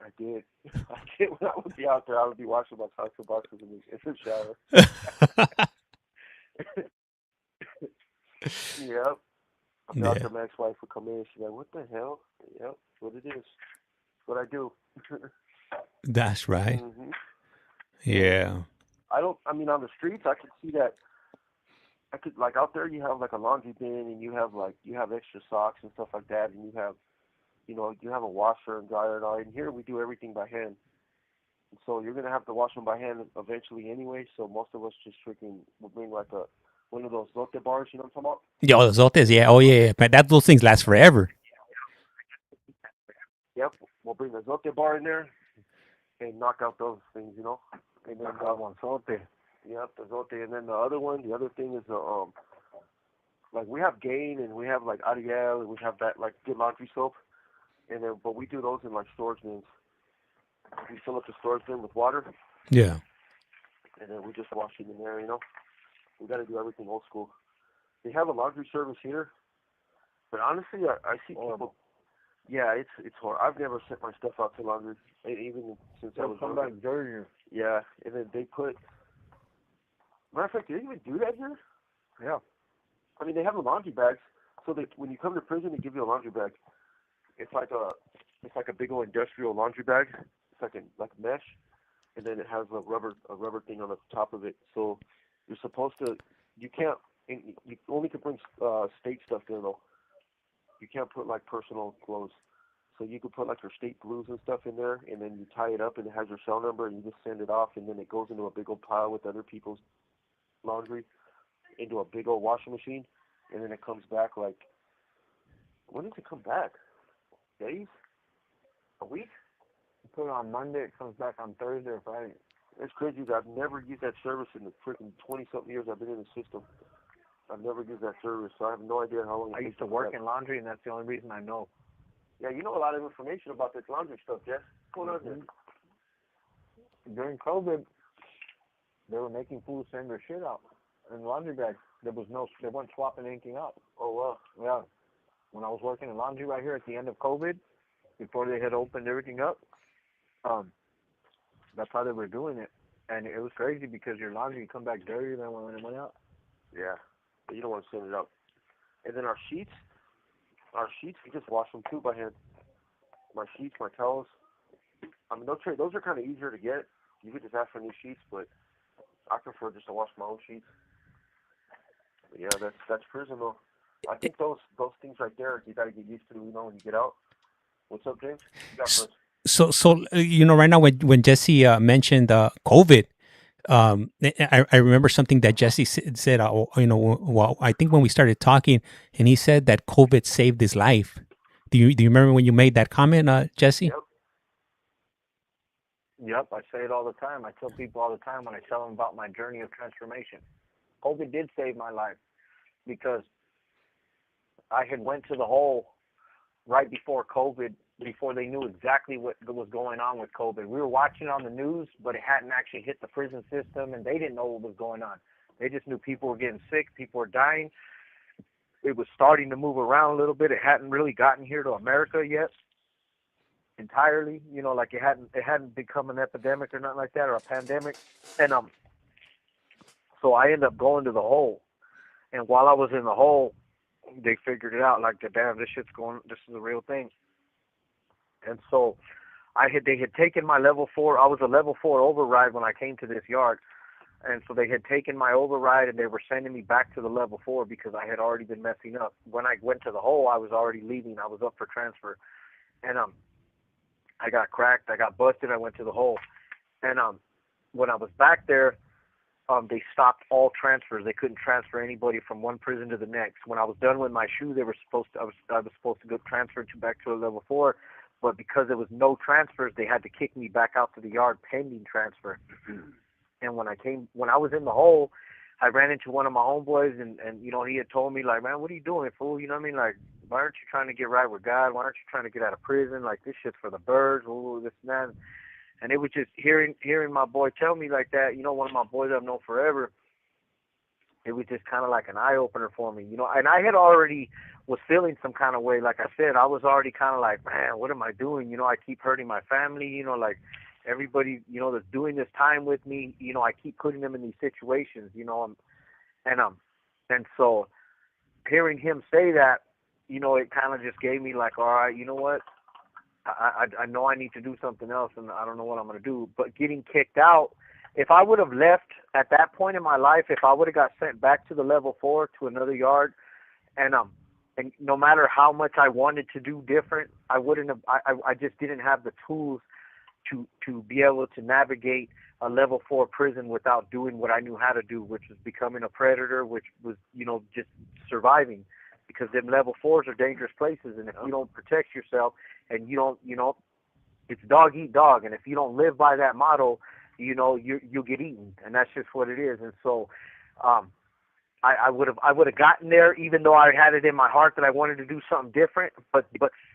I did. I did. When I would be out there, I would be washing my socks and boxers in the shower. Yep. I'd be out Yeah. there, my ex-wife would come in and she's like, "What the hell?" Yep, that's what it is. That's what I do. That's right. hmm Yeah. I mean, on the streets, I could see that. I could, like, out there, you have, like, a laundry bin and you have extra socks and stuff like that, and you have a washer and dryer and all. And here we do everything by hand. And so you're going to have to wash them by hand eventually anyway, so most of us just we'll bring, like, one of those lotte bars, you know what I'm talking about? Yo, those zotes, yeah. Oh yeah. But those things last forever. Yep, we'll bring the zote bar in there and knock out those things, you know. And then one zote. Yep, the zote, and then the other thing is like we have Gain and we have like Ariel and we have that like good laundry soap, and then but we do those in like storage bins. We fill up the storage bin with water, Yeah. and then we just wash it in there, you know. We got to do everything old school. They have a laundry service here, but honestly, I see people. Yeah, it's horrible. I've never sent my stuff out to laundry, even since I was come back dirtier. Yeah, and then they put. Matter of fact, do they even do that here? Yeah. I mean, they have the laundry bags, so when you come to prison, they give you a laundry bag. It's like a big old industrial laundry bag. It's like a mesh, and then it has a rubber thing on the top of it. So you're supposed to. You can't. You only can bring state stuff there though. You can't put like personal clothes. So you could put like your state blues and stuff in there, and then you tie it up, and it has your cell number, and you just send it off, and then it goes into a big old pile with other people's laundry into a big old washing machine, and then it comes back like, when does it come back? Days? A week? You put it on Monday, it comes back on Thursday or Friday. It's crazy. I've never used that service in the freaking 20-something years I've been in the system. I've never used that service, so I have no idea how long it I takes used to work in laundry, and that's the only reason I know. Yeah, you know a lot of information about this laundry stuff, Jess. What's going on here? During COVID, they were making fools send their shit out in laundry bags. They weren't swapping anything out. Oh, wow. Yeah. When I was working in laundry right here at the end of COVID, before they had opened everything up, that's how they were doing it. And it was crazy because your laundry would come back dirtier than when it went out. Yeah. But you don't want to send it out. And then our sheets, we just wash them too by hand. My sheets, my towels. I mean, those are kind of easier to get. You could just ask for new sheets, but I prefer just to wash my own sheets. But yeah, that's prison though. I think those things right there, you got to get used to, you know, when you get out. What's up, James? You got first. So right now when Jesse mentioned COVID, I remember something that Jesse said. Well, I think when we started talking, and he said that COVID saved his life. Do you remember when you made that comment, Jesse? Yep, I say it all the time. I tell people all the time when I tell them about my journey of transformation. COVID did save my life because I had went to the hole right before COVID, before they knew exactly what was going on with COVID. We were watching it on the news, but it hadn't actually hit the prison system, and they didn't know what was going on. They just knew people were getting sick, people were dying. It was starting to move around a little bit. It hadn't really gotten here to America yet entirely, like it hadn't become an epidemic or nothing like that, or a pandemic. And so I ended up going to the hole. And while I was in the hole, they figured it out, like, damn, this is a real thing. And so they had taken my level 4. I was a level 4 override when I came to this yard, and so they had taken my override and they were sending me back to the level 4 because I had already been messing up. When I went to the hole, I was already leaving. I was up for transfer, and I got cracked. I got busted. I went to the hole, and when I was back there, they stopped all transfers. They couldn't transfer anybody from one prison to the next. When I was done with my shoe, they were supposed to. I was supposed to go transfer to back to a level 4, but because there was no transfers, they had to kick me back out to the yard pending transfer. And when I was in the hole, I ran into one of my homeboys, and he had told me like, man, what are you doing, fool? You know what I mean? Like, why aren't you trying to get right with God? Why aren't you trying to get out of prison? Like, this shit's for the birds. Ooh, this and that. And it was just hearing my boy tell me like that. One of my boys I've known forever. It was just kind of like an eye opener for me, And I had already was feeling some kind of way. Like I said, I was already kind of like, man, what am I doing? I keep hurting my family. Like everybody, that's doing this time with me. I keep putting them in these situations. And so hearing him say that, it kind of just gave me like, all right, you know what? I know I need to do something else, and I don't know what I'm going to do. But getting kicked out, if I would have left at that point in my life, if I would have got sent back to the level 4 to another yard, and no matter how much I wanted to do different, I wouldn't have. I just didn't have the tools to be able to navigate a level 4 prison without doing what I knew how to do, which was becoming a predator, which was just surviving. Because them level 4s are dangerous places, and if you don't protect yourself and you don't, it's dog eat dog, and if you don't live by that motto, you'll get eaten, and that's just what it is. And so, I would have gotten there, even though I had it in my heart that I wanted to do something different, but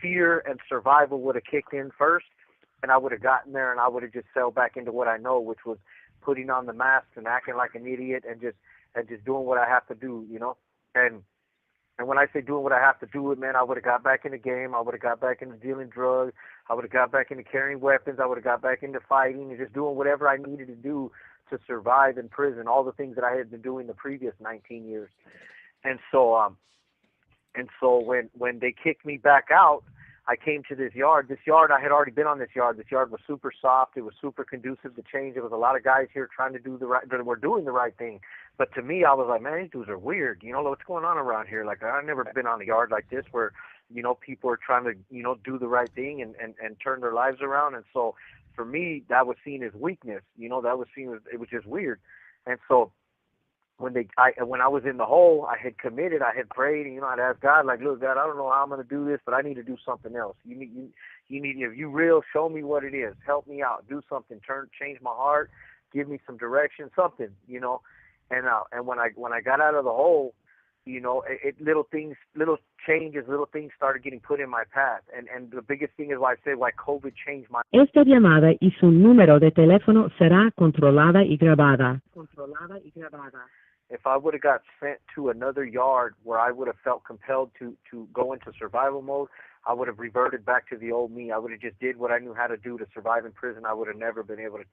fear and survival would have kicked in first, and I would have gotten there, and I would have just fell back into what I know, which was putting on the mask and acting like an idiot and just doing what I have to do, And when I say doing what I have to do, man, I would have got back in the game. I would have got back into dealing drugs. I would have got back into carrying weapons. I would have got back into fighting and just doing whatever I needed to do to survive in prison, all the things that I had been doing the previous 19 years. And so when they kicked me back out, I came to this yard. This yard, I had already been on this yard. This yard was super soft. It was super conducive to change. There was a lot of guys here trying to do that were doing the right thing. But to me, I was like, man, these dudes are weird. What's going on around here? Like, I've never been on a yard like this where, people are trying to, do the right thing and turn their lives around. And so for me, that was seen as weakness. That was seen as, it was just weird. And so when I was in the hole, I had committed, I had prayed, and I'd asked God, like, look, God, I don't know how I'm going to do this, but I need to do something else. You need, if you real, show me what it is, help me out, do something, change my heart, give me some direction, something, And when I got out of the hole, little changes, little things started getting put in my path, and the biggest thing is why I say why COVID changed my. Esta llamada y su número de teléfono será controlada y grabada. If I would have got sent to another yard where I would have felt compelled to go into survival mode, I would have reverted back to the old me. I would have just did what I knew how to do to survive in prison. I would have never been able to,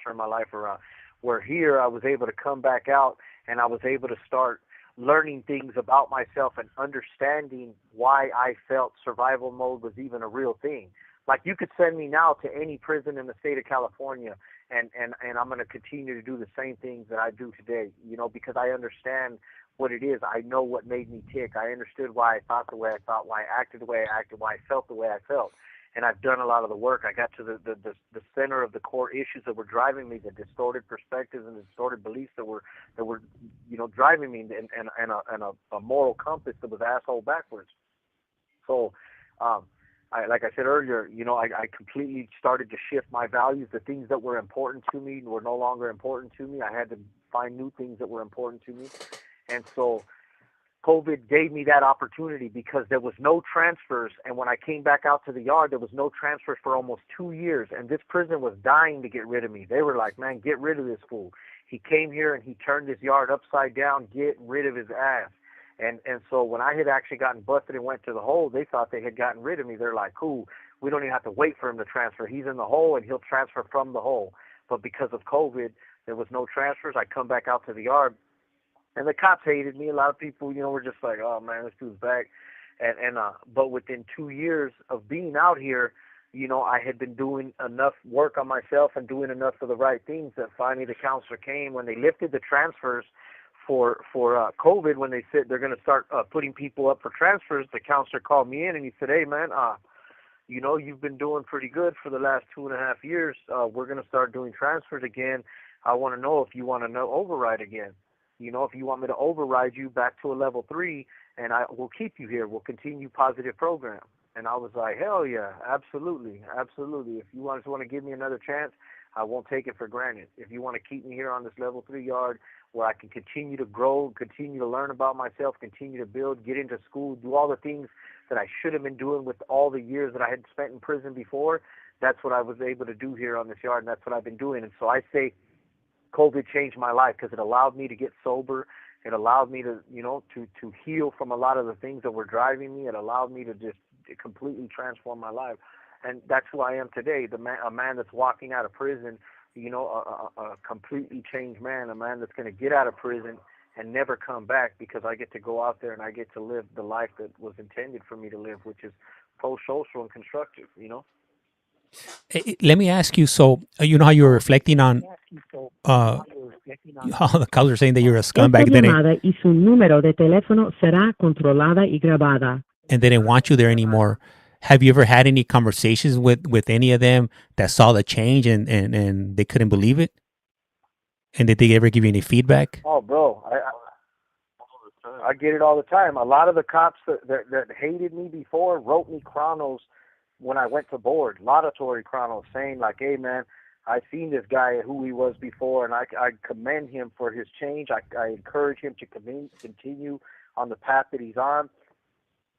turn my life around. Where here, I was able to come back out, and I was able to start learning things about myself and understanding why I felt survival mode was even a real thing. Like, you could send me now to any prison in the state of California, and I'm going to continue to do the same things that I do today, because I understand what it is. I know what made me tick. I understood why I thought the way I thought, why I acted the way I acted, why I felt the way I felt. And I've done a lot of the work. I got to the center of the core issues that were driving me, the distorted perspectives and the distorted beliefs that were driving me, and a moral compass that was asshole backwards. So, like I said earlier, I completely started to shift my values. The things that were important to me were no longer important to me. I had to find new things that were important to me. And so COVID gave me that opportunity because there was no transfers. And when I came back out to the yard, there was no transfers for almost 2 years. And this prison was dying to get rid of me. They were like, man, get rid of this fool. He came here and he turned this yard upside down, get rid of his ass. And so when I had actually gotten busted and went to the hole, they thought they had gotten rid of me. They're like, cool, we don't even have to wait for him to transfer. He's in the hole and he'll transfer from the hole. But because of COVID, there was no transfers. I come back out to the yard. And the cops hated me. A lot of people, were just like, oh, man, this dude's back. But within 2 years of being out here, I had been doing enough work on myself and doing enough of the right things that finally the counselor came when they lifted the transfers for COVID. When they said they're going to start putting people up for transfers, the counselor called me in and he said, "Hey, man, you've been doing pretty good for the last 2.5 years. We're going to start doing transfers again. I want to know if you want to know override again. If you want me to override you back to a level 3, and I will keep you here. We'll continue positive program." And I was like, hell yeah, absolutely, absolutely. If you want to give me another chance, I won't take it for granted. If you want to keep me here on this level 3 yard where I can continue to grow, continue to learn about myself, continue to build, get into school, do all the things that I should have been doing with all the years that I had spent in prison before, that's what I was able to do here on this yard, and that's what I've been doing. And so I say COVID changed my life because it allowed me to get sober. It allowed me to, to heal from a lot of the things that were driving me. It allowed me to just completely transform my life. And that's who I am today, a man that's walking out of prison, a completely changed man, a man that's going to get out of prison and never come back because I get to go out there and I get to live the life that was intended for me to live, which is pro-social and constructive. Let me ask you. So you know how you were reflecting on uh, how the cops are saying that you're a Esta scumbag, llamada y su número de teléfono será controlada y grabada. and they didn't want you there anymore. Have you ever had any conversations with any of them that saw the change and they couldn't believe it? And did they ever give you any feedback? Oh, bro, I get it all the time. A lot of the cops that hated me before wrote me chronos when I went to board, laudatory chronos, saying like, "Hey, man, I seen this guy who he was before, and I commend him for his change. I encourage him to continue on the path that he's on."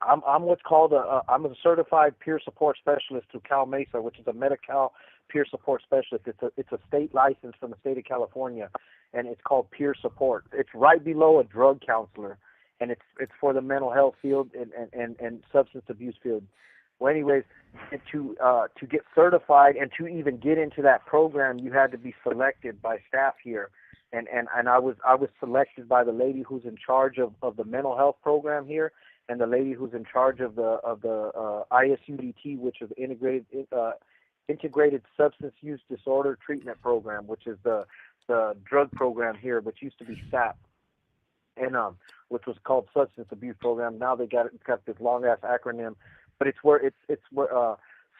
I'm what's called I'm a certified peer support specialist through Cal Mesa, which is a Medi-Cal peer support specialist. It's a state license from the state of California, and it's called peer support. It's right below a drug counselor, and it's for the mental health field and substance abuse field. Well, anyways, to get certified and to even get into that program, you had to be selected by staff here, and I was selected by the lady who's in charge of the mental health program here, and the lady who's in charge of the ISUDT, which is integrated substance use disorder treatment program, which is the drug program here, which used to be SAP, and which was called substance abuse program. Now they got this long ass acronym, but it's where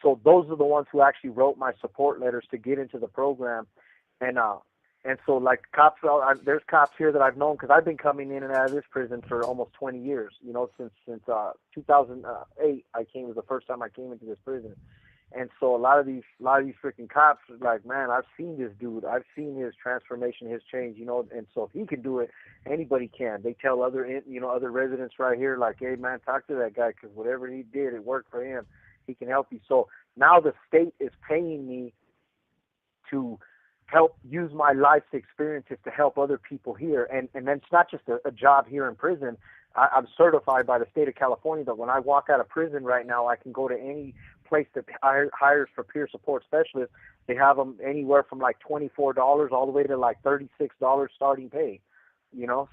so those are the ones who actually wrote my support letters to get into the program, and so like cops, there's cops here that I've known because I've been coming in and out of this prison for almost 20 years. Since 2008, I came was the first time I came into this prison. And so a lot of these freaking cops are like, man, I've seen this dude. I've seen his transformation, his change, and so if he can do it, anybody can. They tell other residents right here, like, hey, man, talk to that guy because whatever he did, it worked for him. He can help you. So now the state is paying me to help use my life's experiences to help other people here. And then it's not just a job here in prison. I'm certified by the state of California that when I walk out of prison right now, I can go to any place that hires for peer support specialists. They have them anywhere from like $24 all the way to like $36 starting pay.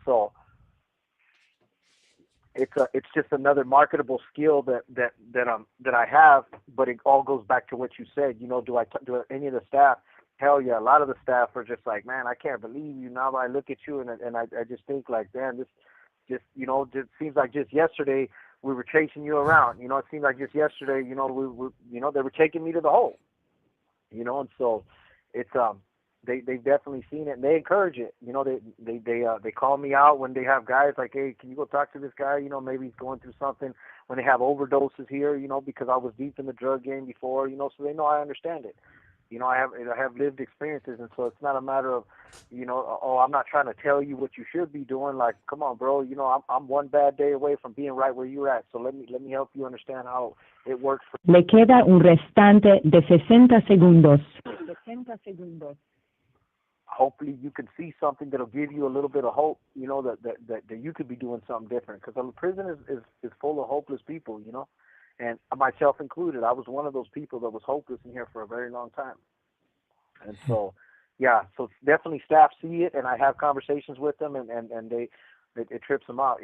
So it's just another marketable skill that I have. But it all goes back to what you said. Do any of the staff? Hell yeah, a lot of the staff are just like, man, I can't believe you. Now I look at you and I just think like, damn, this just seems like just yesterday we were chasing you around. It seemed like just yesterday, they were taking me to the hole. And so it's they've definitely seen it and they encourage it. They call me out when they have guys like, hey, can you go talk to this guy? Maybe he's going through something. When they have overdoses here, because I was deep in the drug game before, so they know I understand it. I have lived experiences, and so it's not a matter of, oh, I'm not trying to tell you what you should be doing. Like, come on, bro, I'm one bad day away from being right where you're at. So let me help you understand how it works for. Le queda un restante de 60 segundos. 60 segundos. Hopefully you can see something that'll give you a little bit of hope, that you could be doing something different. Because the prison is full of hopeless people, and myself included. I was one of those people that was hopeless in here for a very long time. And so, yeah, so definitely staff see it, and I have conversations with them, and it trips them out,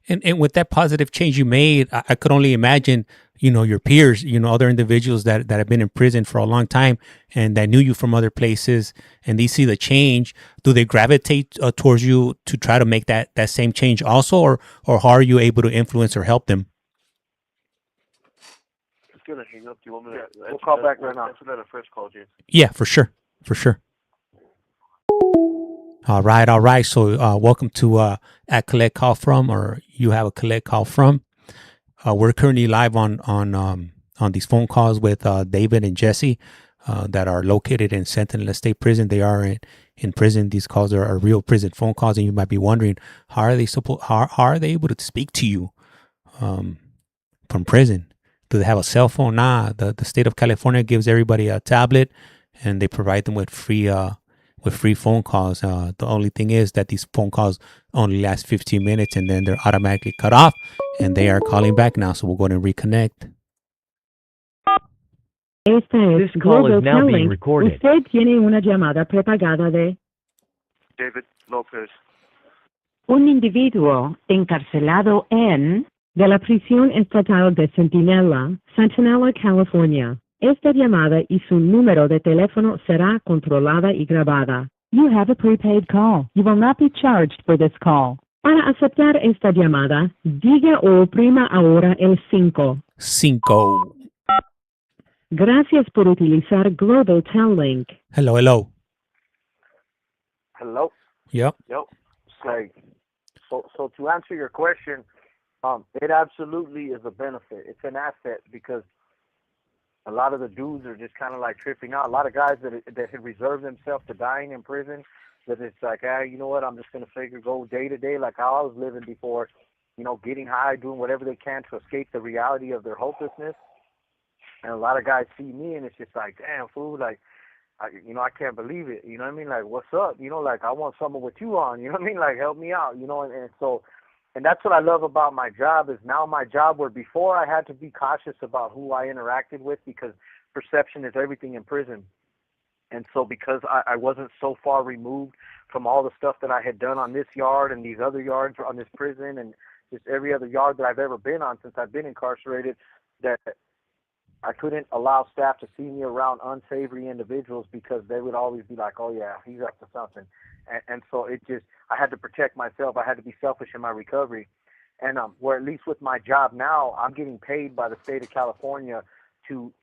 And with that positive change you made, I could only imagine, your peers, other individuals that have been in prison for a long time and that knew you from other places, and they see the change. Do they gravitate towards you to try to make that same change also, or how are you able to influence or help them? It's gonna hang up. Do you want me to We'll call back right now. answer that at first call, James? Yeah, for sure, for sure. All right, all right. So, welcome to at Collect Call From, or you have a Collect Call From. We're currently live on these phone calls with David and Jesse that are located in Centinela State Prison. They are in prison. These calls are real prison phone calls, and you might be wondering, how are they able to speak to you from prison? Do they have a cell phone? Nah. The state of California gives everybody a tablet, and they provide them with free phone calls. The only thing is that these phone calls only last 15 minutes, and then they're automatically cut off, and they are calling back now. So we'll go ahead and reconnect. Esta es This call Global is now being Telling. recorded. Usted tiene una llamada prepagada de David Lopez. un individuo encarcelado en de la prisión estatal de Centinela, Centinela, California. Esta llamada y su número de teléfono será controlada y grabada. You have a prepaid call. You will not be charged for this call. Para aceptar esta llamada, diga o oprima ahora el 5. Cinco. Gracias por utilizar Global Telling. Hello, hello. Hello. Yep. Yep. It's like, so to answer your question, it absolutely is a benefit. It's an asset because a lot of the dudes are just kind of like tripping out. A lot of guys that had reserved themselves to dying in prison, that it's like, you know what, I'm just going to figure go day to day like how I was living before, getting high, doing whatever they can to escape the reality of their hopelessness. And a lot of guys see me and it's just like, damn, fool, like, I can't believe it. You know what I mean? Like, what's up? Like, I want someone with you on. You know what I mean? Like, help me out. And so, and that's what I love about my job is now my job where before I had to be cautious about who I interacted with because perception is everything in prison. And so because I wasn't so far removed from all the stuff that I had done on this yard and these other yards on this prison and just every other yard that I've ever been on since I've been incarcerated, that I couldn't allow staff to see me around unsavory individuals because they would always be like, oh, yeah, he's up to something. And so I had to protect myself. I had to be selfish in my recovery. And where at least with my job now, I'm getting paid by the state of California to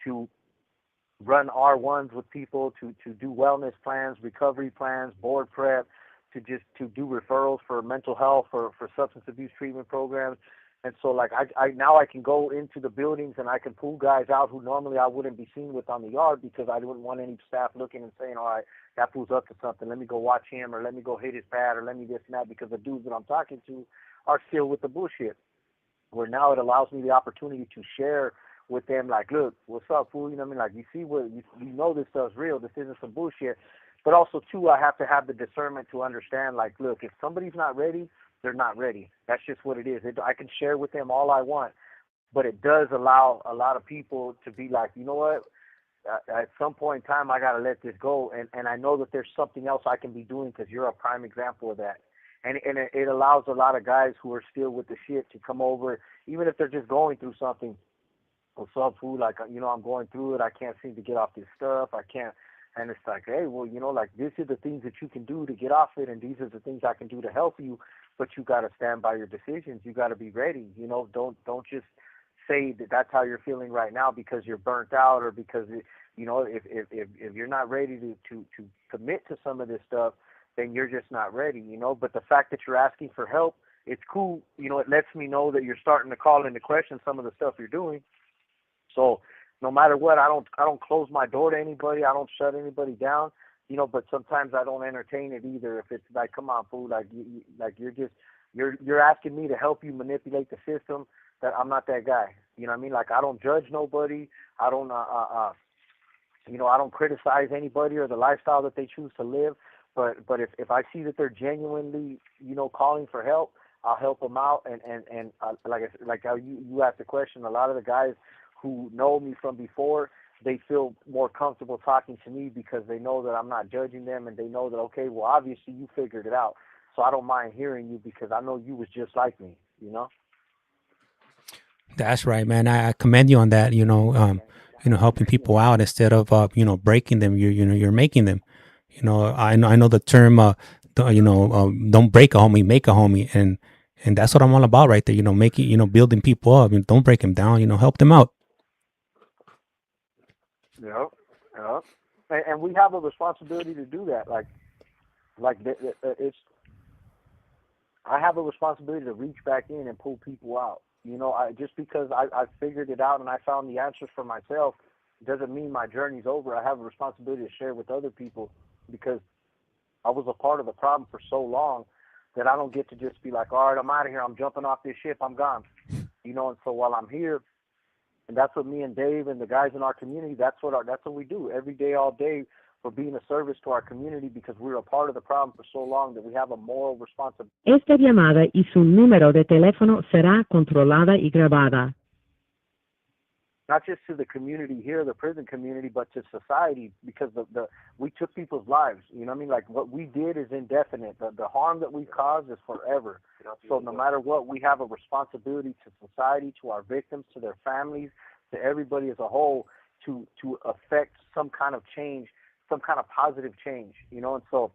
run R1s with people, to do wellness plans, recovery plans, board prep, to do referrals for mental health, for substance abuse treatment programs. And so, like, I now I can go into the buildings and I can pull guys out who normally I wouldn't be seen with on the yard because I wouldn't want any staff looking and saying, all right, that fool's up to something. Let me go watch him or let me go hit his pad or let me this and that because the dudes that I'm talking to are still with the bullshit. Where now it allows me the opportunity to share with them, like, look, what's up, fool? You know what I mean? Like, you see what, you know this stuff's real. This isn't some bullshit. But also, too, I have to have the discernment to understand, like, look, if somebody's not ready, they're not ready. That's just what it is. I can share with them all I want, but it does allow a lot of people to be like, you know what, at some point in time, I got to let this go. And I know that there's something else I can be doing because you're a prime example of that. And it allows a lot of guys who are still with the shit to come over, even if they're just going through something. What's up, fool? Like, I'm going through it. I can't seem to get off this stuff. I can't. And it's like, hey, well, like, these are the things that you can do to get off it, and these are the things I can do to help you. But you got to stand by your decisions. You got to be ready. Don't just say that that's how you're feeling right now because you're burnt out or because if you're not ready to commit to some of this stuff, then you're just not ready. But the fact that you're asking for help, it's cool. It lets me know that you're starting to call into question some of the stuff you're doing. So no matter what, I don't close my door to anybody. I don't shut anybody down. But sometimes I don't entertain it either. If it's like, come on, fool, like you're asking me to help you manipulate the system. That I'm not that guy. You know what I mean? Like, I don't judge nobody. I don't I don't criticize anybody or the lifestyle that they choose to live. But if I see that they're genuinely calling for help, I'll help them out. And like how you asked the question, a lot of the guys who know me from before, they feel more comfortable talking to me because they know that I'm not judging them and they know that, okay, well, obviously you figured it out. So I don't mind hearing you because I know you was just like me. You know. That's right, man. I commend you on that. Helping people out instead of breaking them. You're making them. I know the term. Don't break a homie, make a homie, and that's what I'm all about right there. Making building people up. Don't break them down. Help them out. Yep. Yep. And we have a responsibility to do that. It's I have a responsibility to reach back in and pull people out. I just because I figured it out and I found the answers for myself doesn't mean my journey's over. I have a responsibility to share with other people because I was a part of the problem for so long that I don't get to just be like, all right, I'm out of here. I'm jumping off this ship. I'm gone. And so while I'm here, and that's what me and Dave and the guys in our community, that's what we do every day, all day. For being a service to our community because we're a part of the problem for so long that we have a moral responsibility. Esta llamada y su número de teléfono será controlada y grabada. Not just to the community here, the prison community, but to society because we took people's lives. You know what I mean? Like what we did is indefinite. The harm that we caused is forever. So no matter what, we have a responsibility to society, to our victims, to their families, to everybody as a whole to affect some kind of change, some kind of positive change, and so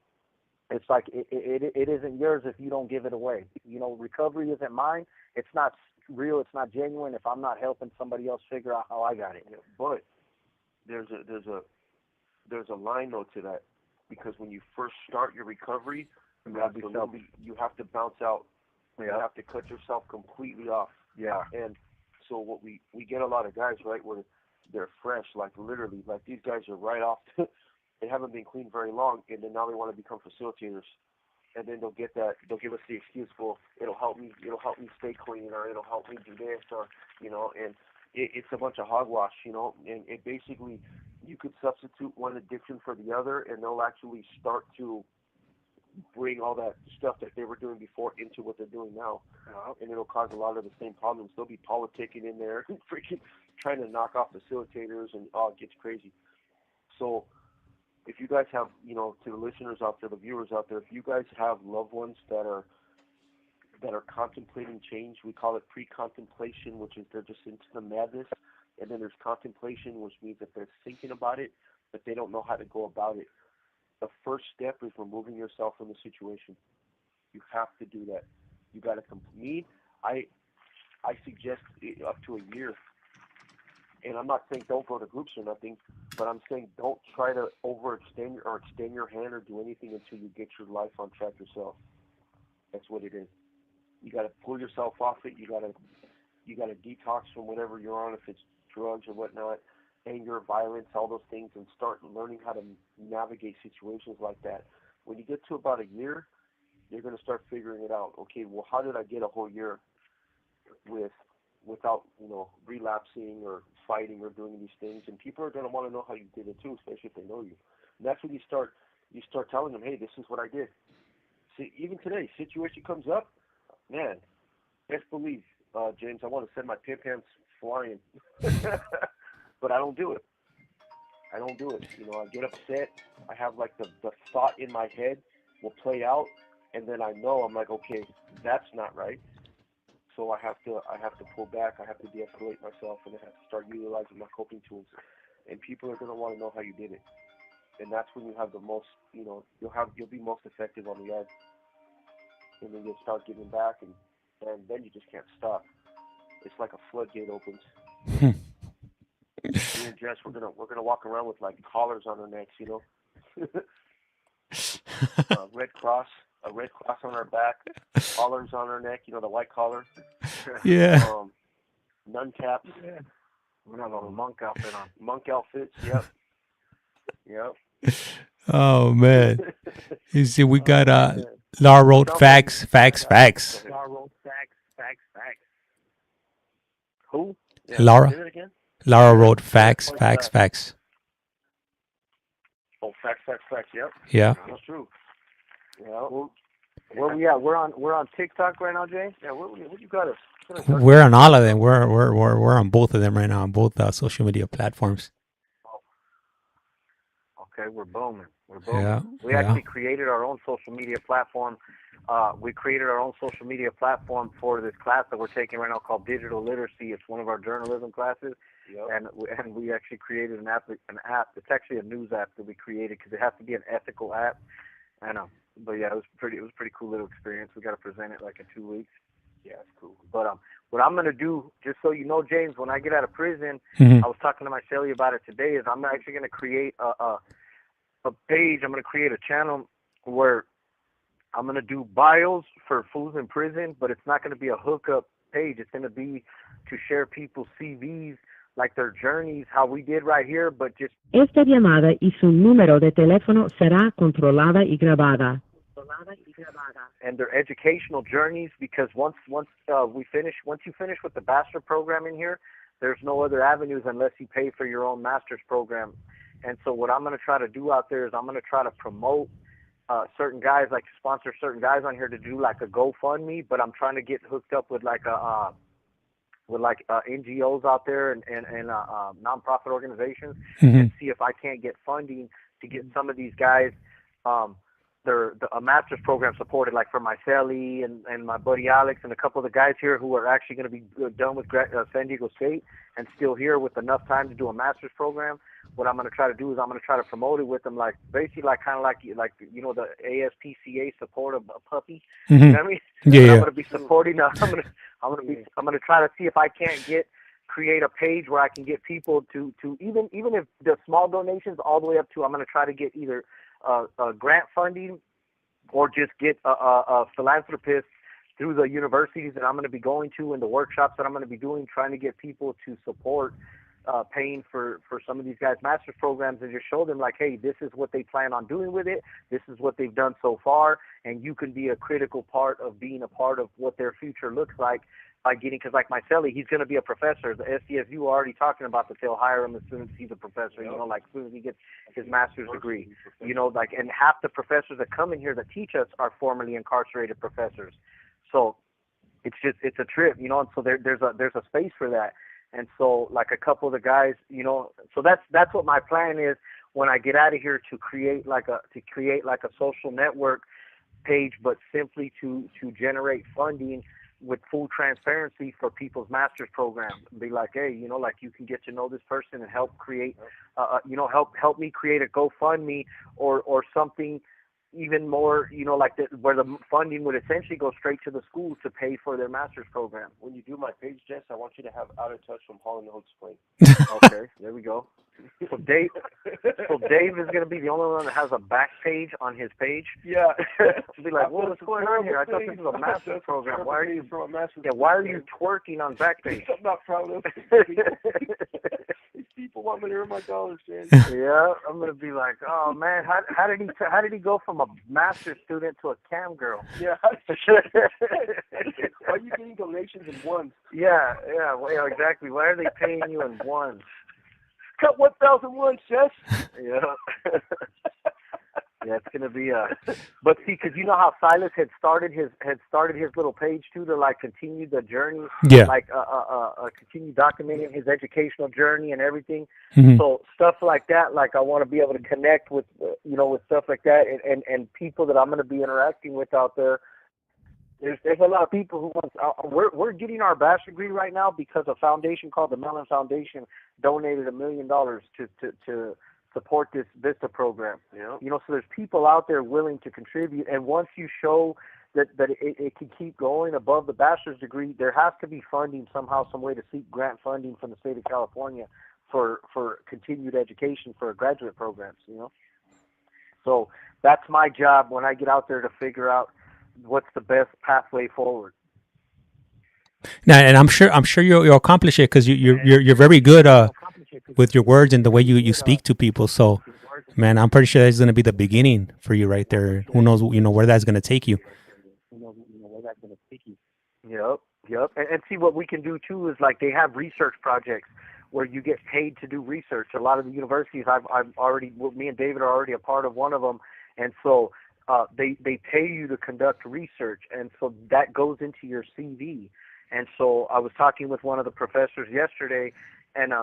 it's like it isn't yours if you don't give it away. Recovery isn't mine. It's not real. It's not genuine if I'm not helping somebody else figure out how I got it. But there's a line though to that, because when you first start your recovery, you have to bounce out. You have to cut yourself completely off. Yeah. And so what we get a lot of guys, right, where they're fresh, like literally, like these guys are right off. They haven't been clean very long, and then now they want to become facilitators, and then they'll give us the excuse, well, it'll help me stay clean, or it'll help me do this, or and it's a bunch of hogwash, and it basically you could substitute one addiction for the other, and they'll actually start to bring all that stuff that they were doing before into what they're doing now, and it'll cause a lot of the same problems. They'll be politicking in there, freaking trying to knock off facilitators, and it gets crazy. So if you guys have, to the listeners out there, the viewers out there, if you guys have loved ones that are contemplating change, we call it pre-contemplation, which is they're just into the madness, and then there's contemplation, which means that they're thinking about it, but they don't know how to go about it. The first step is removing yourself from the situation. You have to do that. You got to complete. I suggest up to a year. And I'm not saying don't go to groups or nothing, but I'm saying don't try to overextend or extend your hand or do anything until you get your life on track yourself. That's what it is. You got to pull yourself off it. You got to detox from whatever you're on, if it's drugs or whatnot, anger, violence, all those things, and start learning how to navigate situations like that. When you get to about a year, you're going to start figuring it out. Okay, well, how did I get a whole year without relapsing or fighting or doing these things? And people are going to want to know how you did it too, especially if they know you. And that's when you start telling them, hey, this is what I did. See, even today, situation comes up, man, best believe, James, I want to send my pimp hands flying. But I don't do it. I get upset. I have like the thought in my head will play out, and then I know, I'm like, okay, that's not right. So I have to pull back. I have to de-escalate myself, and I have to start utilizing my coping tools. And people are going to want to know how you did it. And that's when you have the most, you'll be most effective on the edge. And then you'll start giving back, and then you just can't stop. It's like a floodgate opens. Me and Jess, we're gonna walk around with like collars on our necks, a red cross on our back, collars on our neck, the white collar. Yeah. Nun caps. Yeah. We have a monk outfit on. Monk outfits. Yep. Yep. Oh man. You see, we got Laura wrote facts. Laura wrote facts. Who? Yeah, Laura. say it again. Laura wrote facts. Oh, facts. facts. Yep. Yeah. That's true. Yeah. Where we at? We're on TikTok right now, James. Yeah. What you got us? We're on all of them. We're on both of them right now, on both social media platforms. Okay, we're booming. Yeah. We actually created our own social media platform we created our own social media platform for this class that we're taking right now called Digital Literacy. It's one of our journalism classes, Yep. and we actually created an app. It's actually a news app that we created because it has to be an ethical app. I know, but yeah, it was pretty cool little experience. We got to present it like in 2 weeks. Yeah, it's cool. But what I'm gonna do, just so you know, James, when I get out of prison, Mhm. I was talking to my cellie about it today. Is I'm actually gonna create a page. I'm gonna create a channel where I'm gonna do bios for fools in prison, but it's not gonna be a hookup page. It's gonna be to share people's CVs, like their journeys, how we did right here, but just Esta llamada y su número de teléfono será controlada y grabada. and their educational journeys. Because once you finish with the bachelor program in here, there's no other avenues unless you pay for your own master's program. And so what I'm going to try to do out there is I'm going to try to promote certain guys, like sponsor certain guys on here to do like a GoFundMe, but I'm trying to get hooked up with like NGOs out there and nonprofit organizations Mhm. and see if I can't get funding to get some of these guys a master's program supported, like for my cellie and my buddy Alex and a couple of the guys here who are actually going to be done with San Diego State and still here with enough time to do a master's program. What I'm going to try to do is I'm going to try to promote it with them, like basically like kind of like you know the ASPCA support of a puppy. You know what I mean? Yeah, And yeah. I'm going to be supporting. I'm going to try to see if I can't create a page where I can get people to even if the small donations all the way up to I'm going to try to get either grant funding or just get a philanthropist through the universities that I'm going to be going to and the workshops that I'm going to be doing, trying to get people to support paying for some of these guys' master's programs and just show them like, hey, this is what they plan on doing with it. This is what they've done so far, and you can be a critical part of being a part of what their future looks like by getting, because like my cellie, he's going to be a professor. The SDSU are already talking about that they'll hire him as soon as he's a professor, you know, like as soon as he gets his master's degree, you know, like, and half the professors that come in here that teach us are formerly incarcerated professors. So it's a trip, you know, and so there's a space for that. And so like a couple of the guys, you know, so that's what my plan is when I get out of here, to create like a social network page, but simply to generate funding with full transparency for people's master's program. Be like, hey, you know, like you can get to know this person and help create, you know, help me create a GoFundMe or something even more, you know, like where the funding would essentially go straight to the schools to pay for their master's program. When you do my page, Jess, I want you to have Out of Touch from Hall and Oates play. Okay, there we go. So Dave is going to be the only one that has a back page on his page. Yeah. Be like, what's going on here? I thought this was a master's program. Why are you twerking on back page? I'm not proud of These people want me to earn my dollars, man. Yeah, I'm gonna be like, oh man, how did he go from a master's student to a cam girl? Yeah. Why are you getting donations in ones? Yeah, well, exactly. Why are they paying you in ones? Cut 1,001, Jess. Yeah. Yeah, it's gonna be but see, because you know how Silas had started his little page too to like continue the journey, Yeah. like continue documenting his educational journey and everything. Mhm. So stuff like that, like I want to be able to connect with you know, with stuff like that and people that I'm going to be interacting with out there. There's a lot of people who want. We're getting our bachelor's degree right now because a foundation called the Mellon Foundation donated $1 million to support this VISTA program. Yeah. You know, so there's people out there willing to contribute, and once you show that it can keep going above the bachelor's degree, there has to be funding somehow, some way to seek grant funding from the state of California for continued education for graduate programs. You know, so that's my job when I get out there to figure out what's the best pathway forward. Now, and I'm sure you'll accomplish it because you're very good with your words and the way you speak to people. So, man, I'm pretty sure that's going to be the beginning for you right there. Who knows, you know, where that's going to take you. Yep. And see, what we can do too is like they have research projects where you get paid to do research. A lot of the universities I've already, me and David are already a part of one of them, and so they pay you to conduct research, and so that goes into your CV. And so I was talking with one of the professors yesterday, and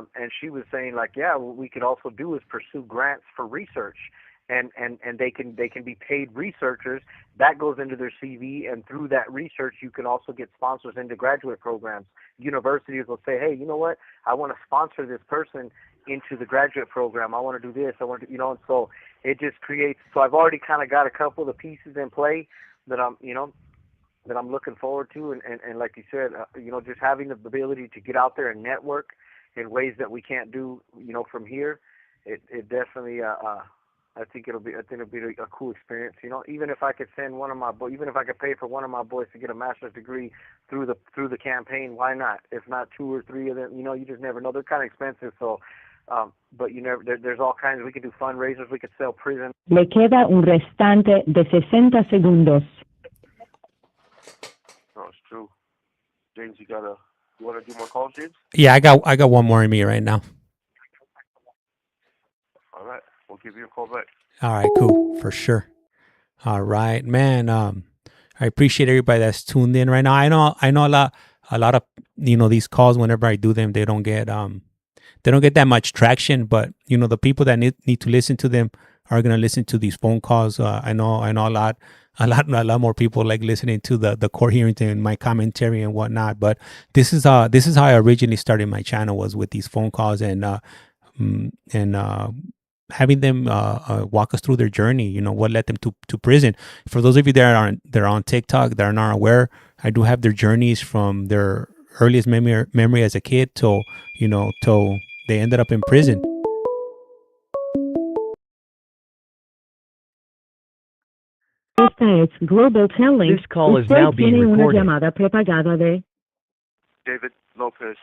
she was saying like, yeah, what we could also do is pursue grants for research. and they can be paid researchers. That goes into their CV, and through that research, you can also get sponsors into graduate programs. Universities will say, hey, you know what? I want to sponsor this person into the graduate program. I want to do this. I want to, and so it just creates. So I've already kind of got a couple of the pieces in play that I'm looking forward to, and like you said, just having the ability to get out there and network in ways that we can't do, from here. It definitely, I think it'll be a cool experience. Even if I could send one of my boys, even if I could pay for one of my boys to get a master's degree through the campaign, why not? If not two or three of them, you just never know. They're kind of expensive, so. But there's all kinds. We could do fundraisers. We could sell prison. Le queda un restante de 60 segundos. No, it's true. James, you want to do more calls, James? Yeah, I got one more in me right now. All right, we'll give you a call back. All right, cool, for sure. All right, man. I appreciate everybody that's tuned in right now. I know a lot of these calls. Whenever I do them, they don't get that much traction. But the people that need to listen to them are gonna listen to these phone calls. I know a lot more people like listening to the court hearings and my commentary and whatnot. But this is how I originally started my channel, was with these phone calls and having them walk us through their journey. What led them to prison. For those of you that are on TikTok that are not aware, I do have their journeys from their earliest memory as a kid till they ended up in prison. Esta es Global Telling. This call is Usted now being tiene una recorded. llamada prepagada de David Lopez.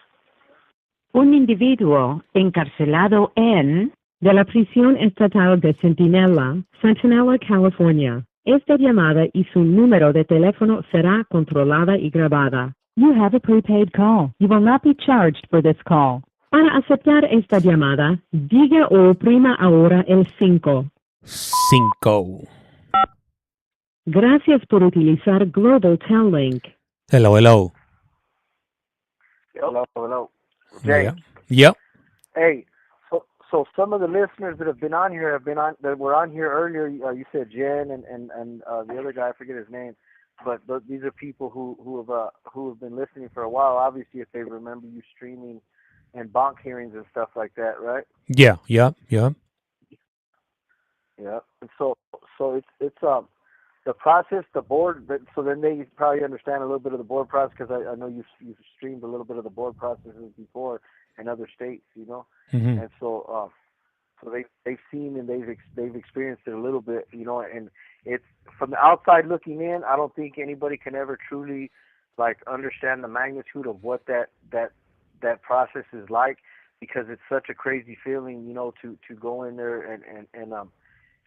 un individuo encarcelado de la prisión estatal de Centinela, Centinela, California. Esta llamada y su número de teléfono será controlada y grabada. You have a prepaid call. You will not be charged for this call. Para aceptar esta llamada, diga o oprima ahora el 5. 5. Gracias por utilizar Global Telling. Hello. Hello. James. Yep. Hey, so some of the listeners that have been on here that were on here earlier. You said Jen and the other guy, I forget his name, but these are people who have been listening for a while. Obviously, if they remember you streaming and bonk hearings and stuff like that, right? Yeah. Yeah. And so it's the process, the board. So then they probably understand a little bit of the board process, because I know you've streamed a little bit of the board processes before in other states, Mm-hmm. and so they've seen and they've experienced it a little bit, and it's from the outside looking in. I don't think anybody can ever truly understand the magnitude of what that process is like, because it's such a crazy feeling, to go in there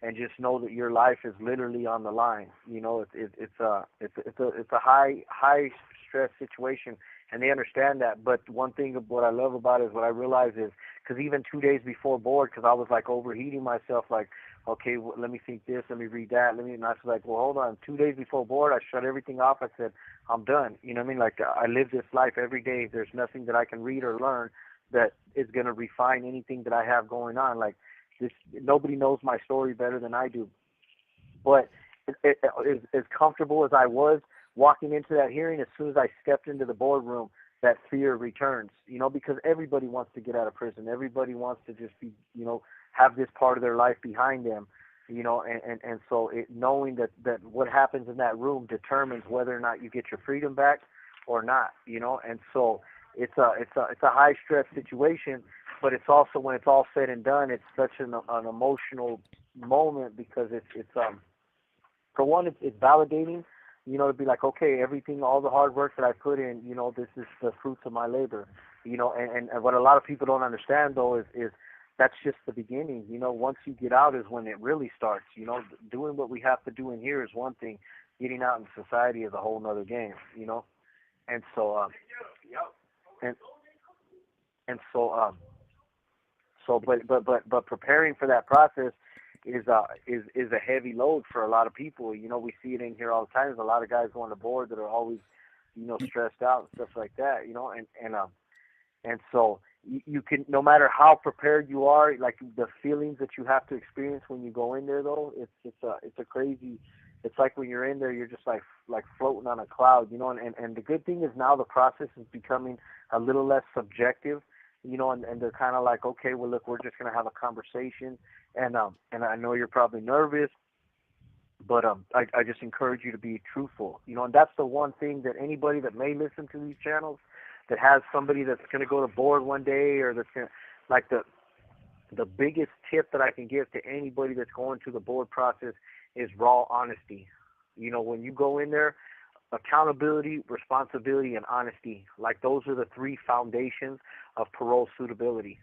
and just know that your life is literally on the line. It's a high stress situation, and they understand that. But one thing of what I love about it is, what I realize is, because even 2 days before board, because I was overheating myself, okay, let me think this, let me read that, and I was like, well, hold on. 2 days before board, I shut everything off. I said, I'm done. You know what I mean? I live this life every day. There's nothing that I can read or learn that is going to refine anything that I have going on. Nobody knows my story better than I do. But as comfortable as I was walking into that hearing, as soon as I stepped into the boardroom, that fear returns, because everybody wants to get out of prison. Everybody wants to just be, have this part of their life behind them, and so knowing that what happens in that room determines whether or not you get your freedom back or not, and so it's a high stress situation. But it's also, when it's all said and done, it's such an emotional moment, because it's for one, it's validating, to be like, okay, everything, all the hard work that I put in, this is the fruits of my labor, and what a lot of people don't understand, though, is that's just the beginning. Once you get out is when it really starts. Doing what we have to do in here is one thing. Getting out in society is a whole nother game. And so but preparing for that process is a heavy load for a lot of people. We see it in here all the time. There's a lot of guys going to board that are always, stressed out and stuff like that. And so you can, no matter how prepared you are, like the feelings that you have to experience when you go in there, though, it's a crazy. It's like when you're in there, you're just like floating on a cloud, and the good thing is now the process is becoming a little less subjective, and they're kind of like, okay, well, look, we're just gonna have a conversation, and I know you're probably nervous, but I just encourage you to be truthful, and that's the one thing that anybody that may listen to these channels that has somebody that's going to go to board one day, or that's going to, like, the biggest tip that I can give to anybody that's going through the board process is raw honesty. When you go in there, accountability, responsibility, and honesty, like those are the three foundations of parole suitability.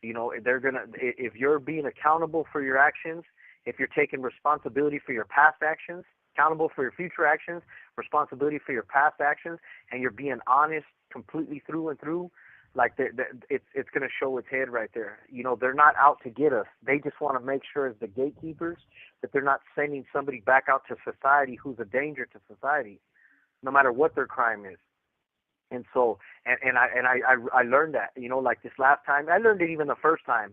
They're gonna, if you're being accountable for your actions, if you're taking responsibility for your past actions, accountable for your future actions, responsibility for your past actions, and you're being honest completely through and through, like it's going to show its head right there. They're not out to get us. They just want to make sure, as the gatekeepers, that they're not sending somebody back out to society who's a danger to society, no matter what their crime is. And so, I learned that, like this last time. I learned it even the first time.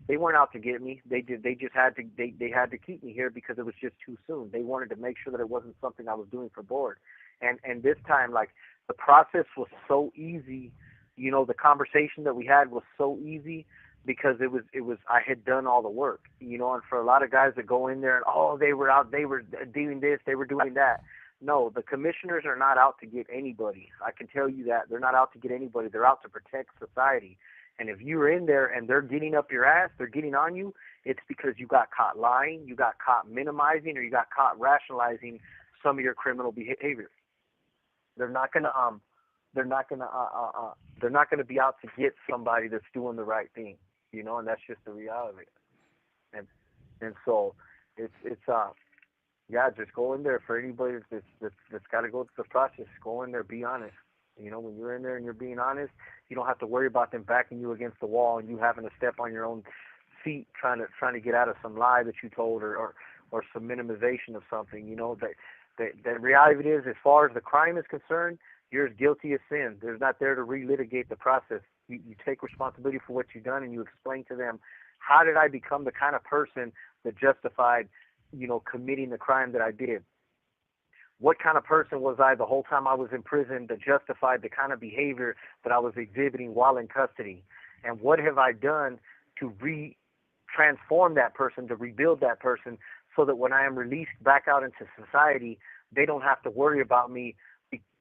They weren't out to get me. They just had to, they had to keep me here because it was just too soon. They wanted to make sure that it wasn't something I was doing for board. And this time, like, the process was so easy. The conversation that we had was so easy because it was I had done all the work. And for a lot of guys that go in there and, they were doing this, they were doing that. No, the commissioners are not out to get anybody. I can tell you that. They're not out to get anybody. They're out to protect society. And if you're in there and they're getting up your ass, they're getting on you, it's because you got caught lying, you got caught minimizing, or you got caught rationalizing some of your criminal behavior. They're not gonna they're not gonna they're not gonna be out to get somebody that's doing the right thing, and that's just the reality. And so it's yeah, just go in there. For anybody that's got to go through the process, go in there, be honest. When you're in there and you're being honest, you don't have to worry about them backing you against the wall and you having to step on your own feet trying to get out of some lie that you told, or some minimization of something. The reality is, as far as the crime is concerned, you're as guilty as sin. There's not there to relitigate the process. You take responsibility for what you've done, and you explain to them, how did I become the kind of person that justified committing the crime that I did? What kind of person was I the whole time I was in prison that justified the kind of behavior that I was exhibiting while in custody? And what have I done to transform that person, to rebuild that person, so that when I am released back out into society, they don't have to worry about me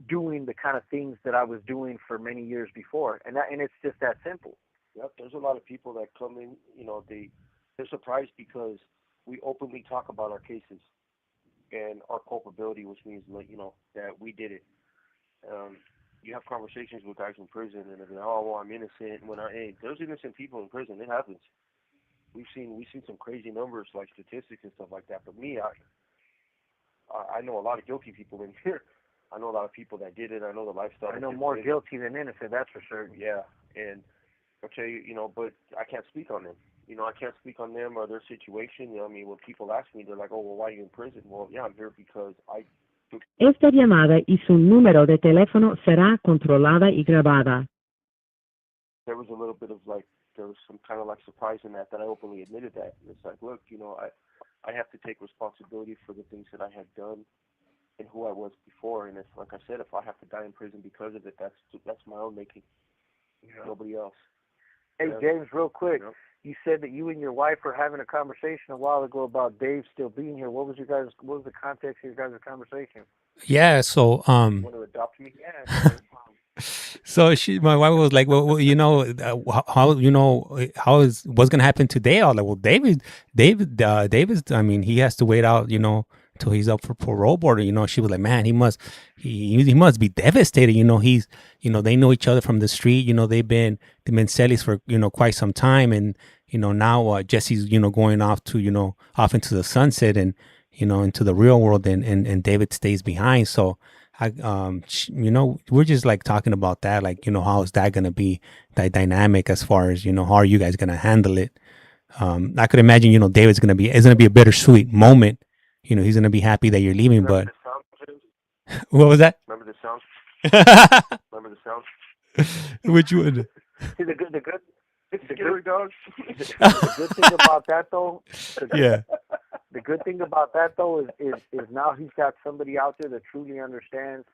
doing the kind of things that I was doing for many years before. And it's just that simple. Yep, there's a lot of people that come in, they're surprised because we openly talk about our cases and our culpability, which means, that we did it. You have conversations with guys in prison, and they're like, "Oh, well, I'm innocent." There's innocent people in prison. It happens. We've seen some crazy numbers, like statistics and stuff like that. But me, I know a lot of guilty people in here. I know a lot of people that did it. I know the lifestyle. I know more guilty than innocent. That's for sure. Yeah, and I'll tell you, but I can't speak on them. I can't speak on them or their situation. When people ask me, they're like, "Oh, well, why are you in prison?" Well, yeah, I'm here because I took. Esta llamada y su número de teléfono será controlada y grabada. There was a little bit of there was some kind of surprise in that I openly admitted that. And it's like, look, I have to take responsibility for the things that I had done and who I was before. And it's like I said, if I have to die in prison because of it, that's my own making. Yeah. Nobody else. Hey, James, real quick. You said that you and your wife were having a conversation a while ago about Dave still being here. What was the context of your guys' conversation? Yeah, so Want to adopt me? Yeah. So my wife was like, "Well, what's gonna happen today?" I was like, "Well, David's. I mean, he has to wait out, till he's up for parole board." She was like, "Man, he must be devastated. They know each other from the street. They've been cellies for quite some time, and now Jesse's going off to off into the sunset and into the real world, and David stays behind. So." We're just talking about that, how is that going to be that dynamic as far as, how are you guys going to handle it? I could imagine, David's going to it's going to be a bittersweet moment. He's going to be happy that you're leaving, but what was that? Remember the sound? Remember the sound? Which one? See the good It's the scary, good dog. the good thing about that though, Yeah. the good thing about that though is now he's got somebody out there that truly understands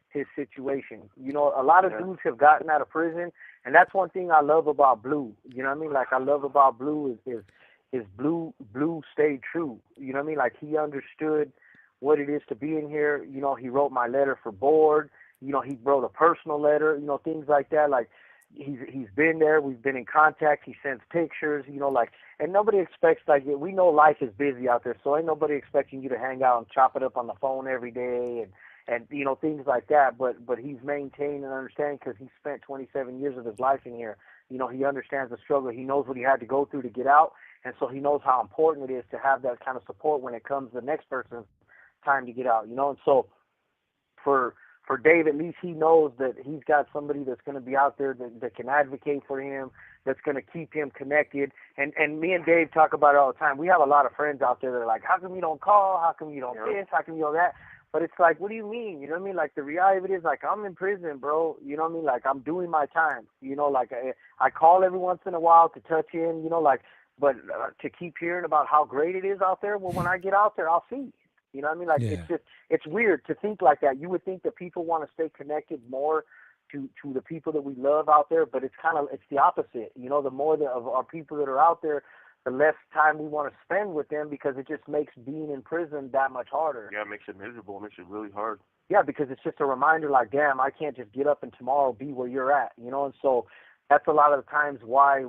his situation. You know, a lot of Yeah. dudes have gotten out of prison, and that's one thing I love about Blue. You know what I mean? Like I love about Blue is Blue stayed true. You know what I mean? Like he understood what it is to be in here. You know, he wrote my letter for board. You know, he wrote a personal letter. You know, things like that. Like he's been there. We've been in contact. He sends pictures. You know, like and nobody expects like we know life is busy out there, so ain't nobody expecting you to hang out and chop it up on the phone every day and you know things like that. But he's maintained and understanding because he spent 27 years of his life in here. You know, he understands the struggle. He knows what he had to go through to get out, and so he knows how important it is to have that kind of support when it comes to the next person's time to get out. You know, and so for Dave, at least he knows that he's got somebody that's going to be out there that can advocate for him, that's going to keep him connected. And me and Dave talk about it all the time. We have a lot of friends out there that are like, how come you don't call? How come you don't this? How come you don't that? But it's like, what do you mean? You know what I mean? Like the reality of it is like I'm in prison, bro. You know what I mean? Like I'm doing my time. You know, like I call every once in a while to touch in. You know, like but to keep hearing about how great it is out there. Well, when I get out there, I'll see. You know what I mean? Like Yeah. it's weird to think like that. You would think that people want to stay connected more to the people that we love out there, but it's the opposite. You know, the more of our people that are out there, the less time we want to spend with them because it just makes being in prison that much harder. Yeah, it makes it miserable. It makes it really hard. Yeah, because it's just a reminder like, damn, I can't just get up and tomorrow be where you're at, you know? And so that's a lot of the times why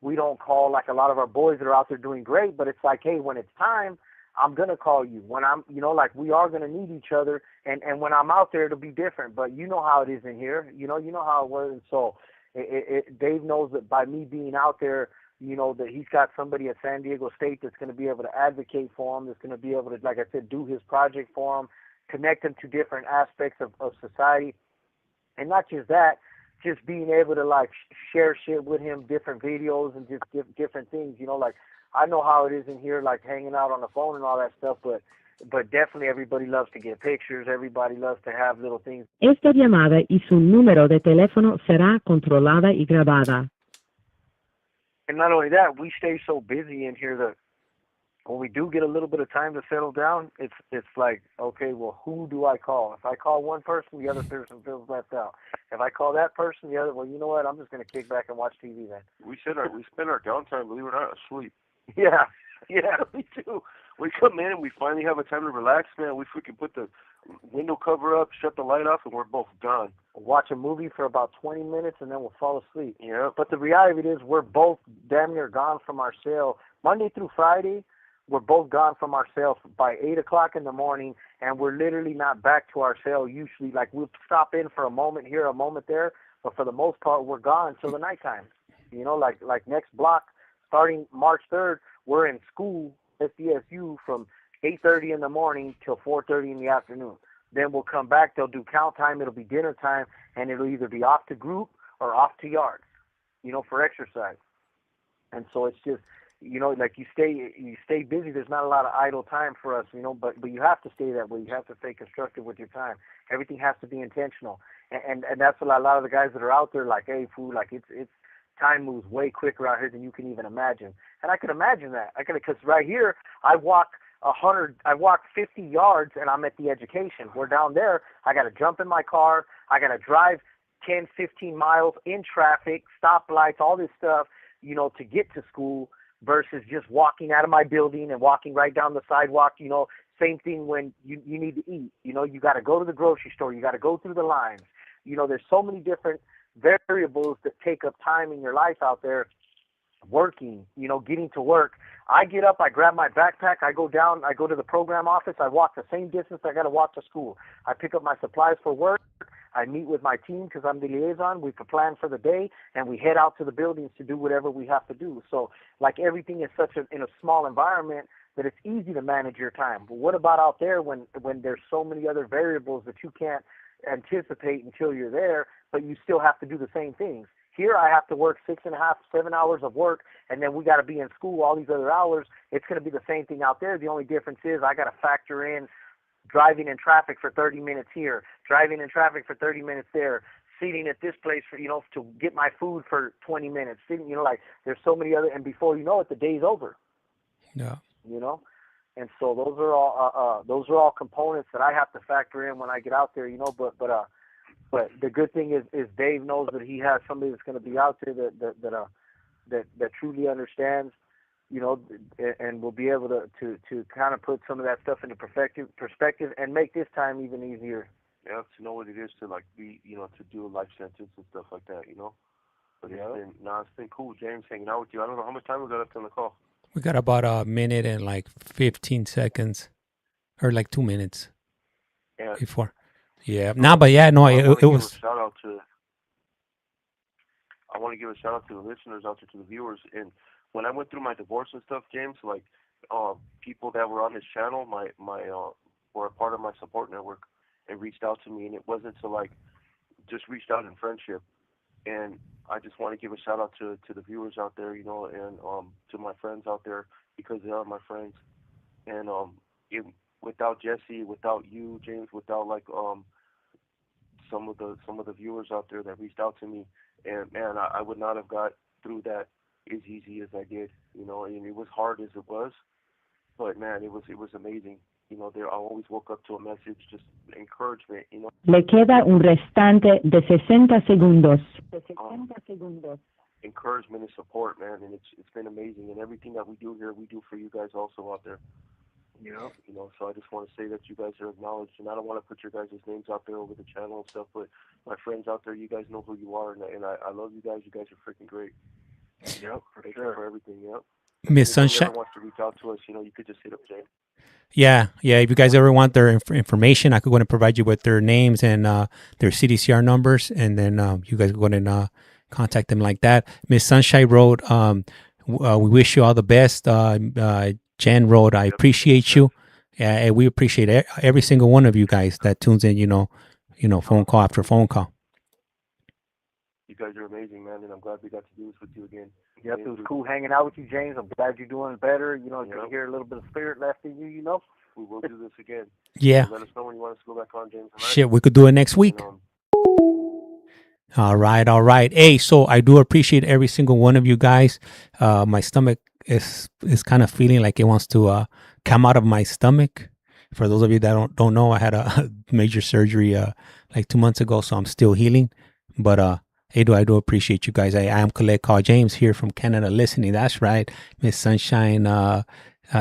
we don't call like a lot of our boys that are out there doing great, but it's like, hey, when it's time, I'm going to call you. When I'm, you know, like we are going to need each other. And when I'm out there, it'll be different. But you know how it is in here. You know how it was. And so Dave knows that by me being out there, you know, that he's got somebody at San Diego State that's going to be able to advocate for him, that's going to be able to, like I said, do his project for him, connect him to different aspects of society. And not just that, just being able to like share shit with him, different videos and just different things, you know, like I know how it is in here, like hanging out on the phone and all that stuff, but definitely everybody loves to get pictures. Everybody loves to have little things. Esta llamada y su número de teléfono será controlada y grabada. And not only that, we stay so busy in here that when we do get a little bit of time to settle down, it's like, okay, well, who do I call? If I call one person, the other person feels left out. If I call that person, the other, well, you know what? I'm just going to kick back and watch TV then. We spend our downtime, believe it or not, asleep. Yeah, We do. We come in and we finally have a time to relax, man. We freaking put the window cover up, shut the light off, and we're both done. Watch a movie for about 20 minutes, and then we'll fall asleep. Yeah. But the reality of it is we're both damn near gone from our cell. Monday through Friday, we're both gone from our cell by 8 o'clock in the morning, and we're literally not back to our cell usually. Like, we'll stop in for a moment here, a moment there, but for the most part, we're gone till the nighttime. You know, like next block, starting March 3rd, we're in school, SDSU, from 8:30 in the morning till 4:30 in the afternoon. Then we'll come back. They'll do count time. It'll be dinner time, and it'll either be off to group or off to yards, you know, for exercise. And so it's just, you know, like you stay busy. There's not a lot of idle time for us, you know, but you have to stay that way. You have to stay constructive with your time. Everything has to be intentional. And that's what a lot of the guys that are out there, like, hey, fool, like it's time moves way quicker out here than you can even imagine. And I can imagine that. Because right here, I walk 50 yards and I'm at the education. We're down there, I got to jump in my car. I got to drive 10, 15 miles in traffic, stoplights, all this stuff, you know, to get to school versus just walking out of my building and walking right down the sidewalk. You know, same thing when you need to eat. You know, you got to go to the grocery store. You got to go through the lines. You know, there's so many different variables that take up time in your life out there. Working, you know, getting to work. I get up, I grab my backpack, I go down, I go to the program office, I walk the same distance I got to walk to school. I pick up my supplies for work, I meet with my team because I'm the liaison, we plan for the day, and we head out to the buildings to do whatever we have to do. So, like, everything is in a small environment that it's easy to manage your time. But what about out there when there's so many other variables that you can't anticipate until you're there, but you still have to do the same things? Here I have to work 6.5, 7 hours of work, and then we got to be in school all these other hours. It's going to be the same thing out there. The only difference is I got to factor in driving in traffic for 30 minutes here, driving in traffic for 30 minutes there, sitting at this place for, to get my food for 20 minutes. Sitting, like there's so many other, and before you know it, the day's over. Yeah. And so those are all components that I have to factor in when I get out there. But the good thing is Dave knows that he has somebody that's going to be out there that truly understands, and will be able to kind of put some of that stuff into perspective and make this time even easier. Yeah, to know what it is to like be, to do a life sentence and stuff like that, But it's been cool, James, hanging out with you. I don't know how much time we got left on the call. We got about a minute and like 15 seconds, or like 2 minutes before. Yeah. No, but yeah, no, it was. I want to give a shout out to the listeners out there, to the viewers. And when I went through my divorce and stuff, James, like people that were on this channel, were a part of my support network and reached out to me, and it wasn't to like just reached out in friendship. And I just want to give a shout out to the viewers out there, and to my friends out there, because they are my friends. And without Jesse, without you, James, without like some of the viewers out there that reached out to me, and man, I would not have got through that as easy as I did, and it was hard as it was, but man, it was amazing. I always woke up to a message, just encouragement, Le queda un restante de 60 segundos. Encouragement and support, man, and it's been amazing. And everything that we do here, we do for you guys also out there. So I just want to say that you guys are acknowledged, and I don't want to put your guys' names out there over the channel and stuff, but my friends out there, you guys know who you are, and I love you guys. You guys are freaking great. Yep, for Thank sure. you for everything. Yep. Miss If Sunshine. anyone wants to reach out to us, you could just hit up James. Yeah. If you guys ever want their information, I could go and provide you with their names and their CDCR numbers, and then you guys go and contact them like that. Miss Sunshine wrote, we wish you all the best. Jen wrote, I appreciate you. And we appreciate every single one of you guys that tunes in, phone call after phone call. You guys are amazing, man, and I'm glad we got to do this with you again. Yep, it was cool hanging out with you, James. I'm glad you're doing better. You can hear a little bit of spirit left in you, We will do this again. Yeah. So let us know when you want us to go back on, James. Right? Shit, we could do it next week. All right. Hey, so I do appreciate every single one of you guys. My stomach is kind of feeling like it wants to come out of my stomach. For those of you that don't know, I had a major surgery like 2 months ago, so I'm still healing. But I do appreciate you guys. I am Colette Call James here from Canada listening. That's right. Miss Sunshine,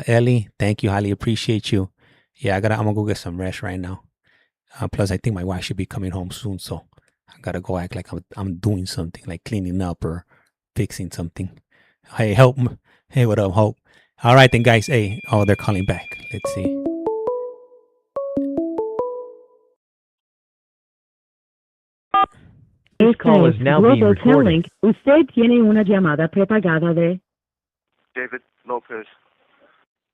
Ellie, thank you. Highly appreciate you. Yeah, I'm gonna go get some rest right now. Plus, I think my wife should be coming home soon, so I gotta go act like I'm doing something, like cleaning up or fixing something. Hey, help! Hey, what up, Hope? All right, then, guys. Hey, they're calling back. Let's see. This call is now being Global recorded. Telling. Usted tiene una llamada prepagada de David Lopez.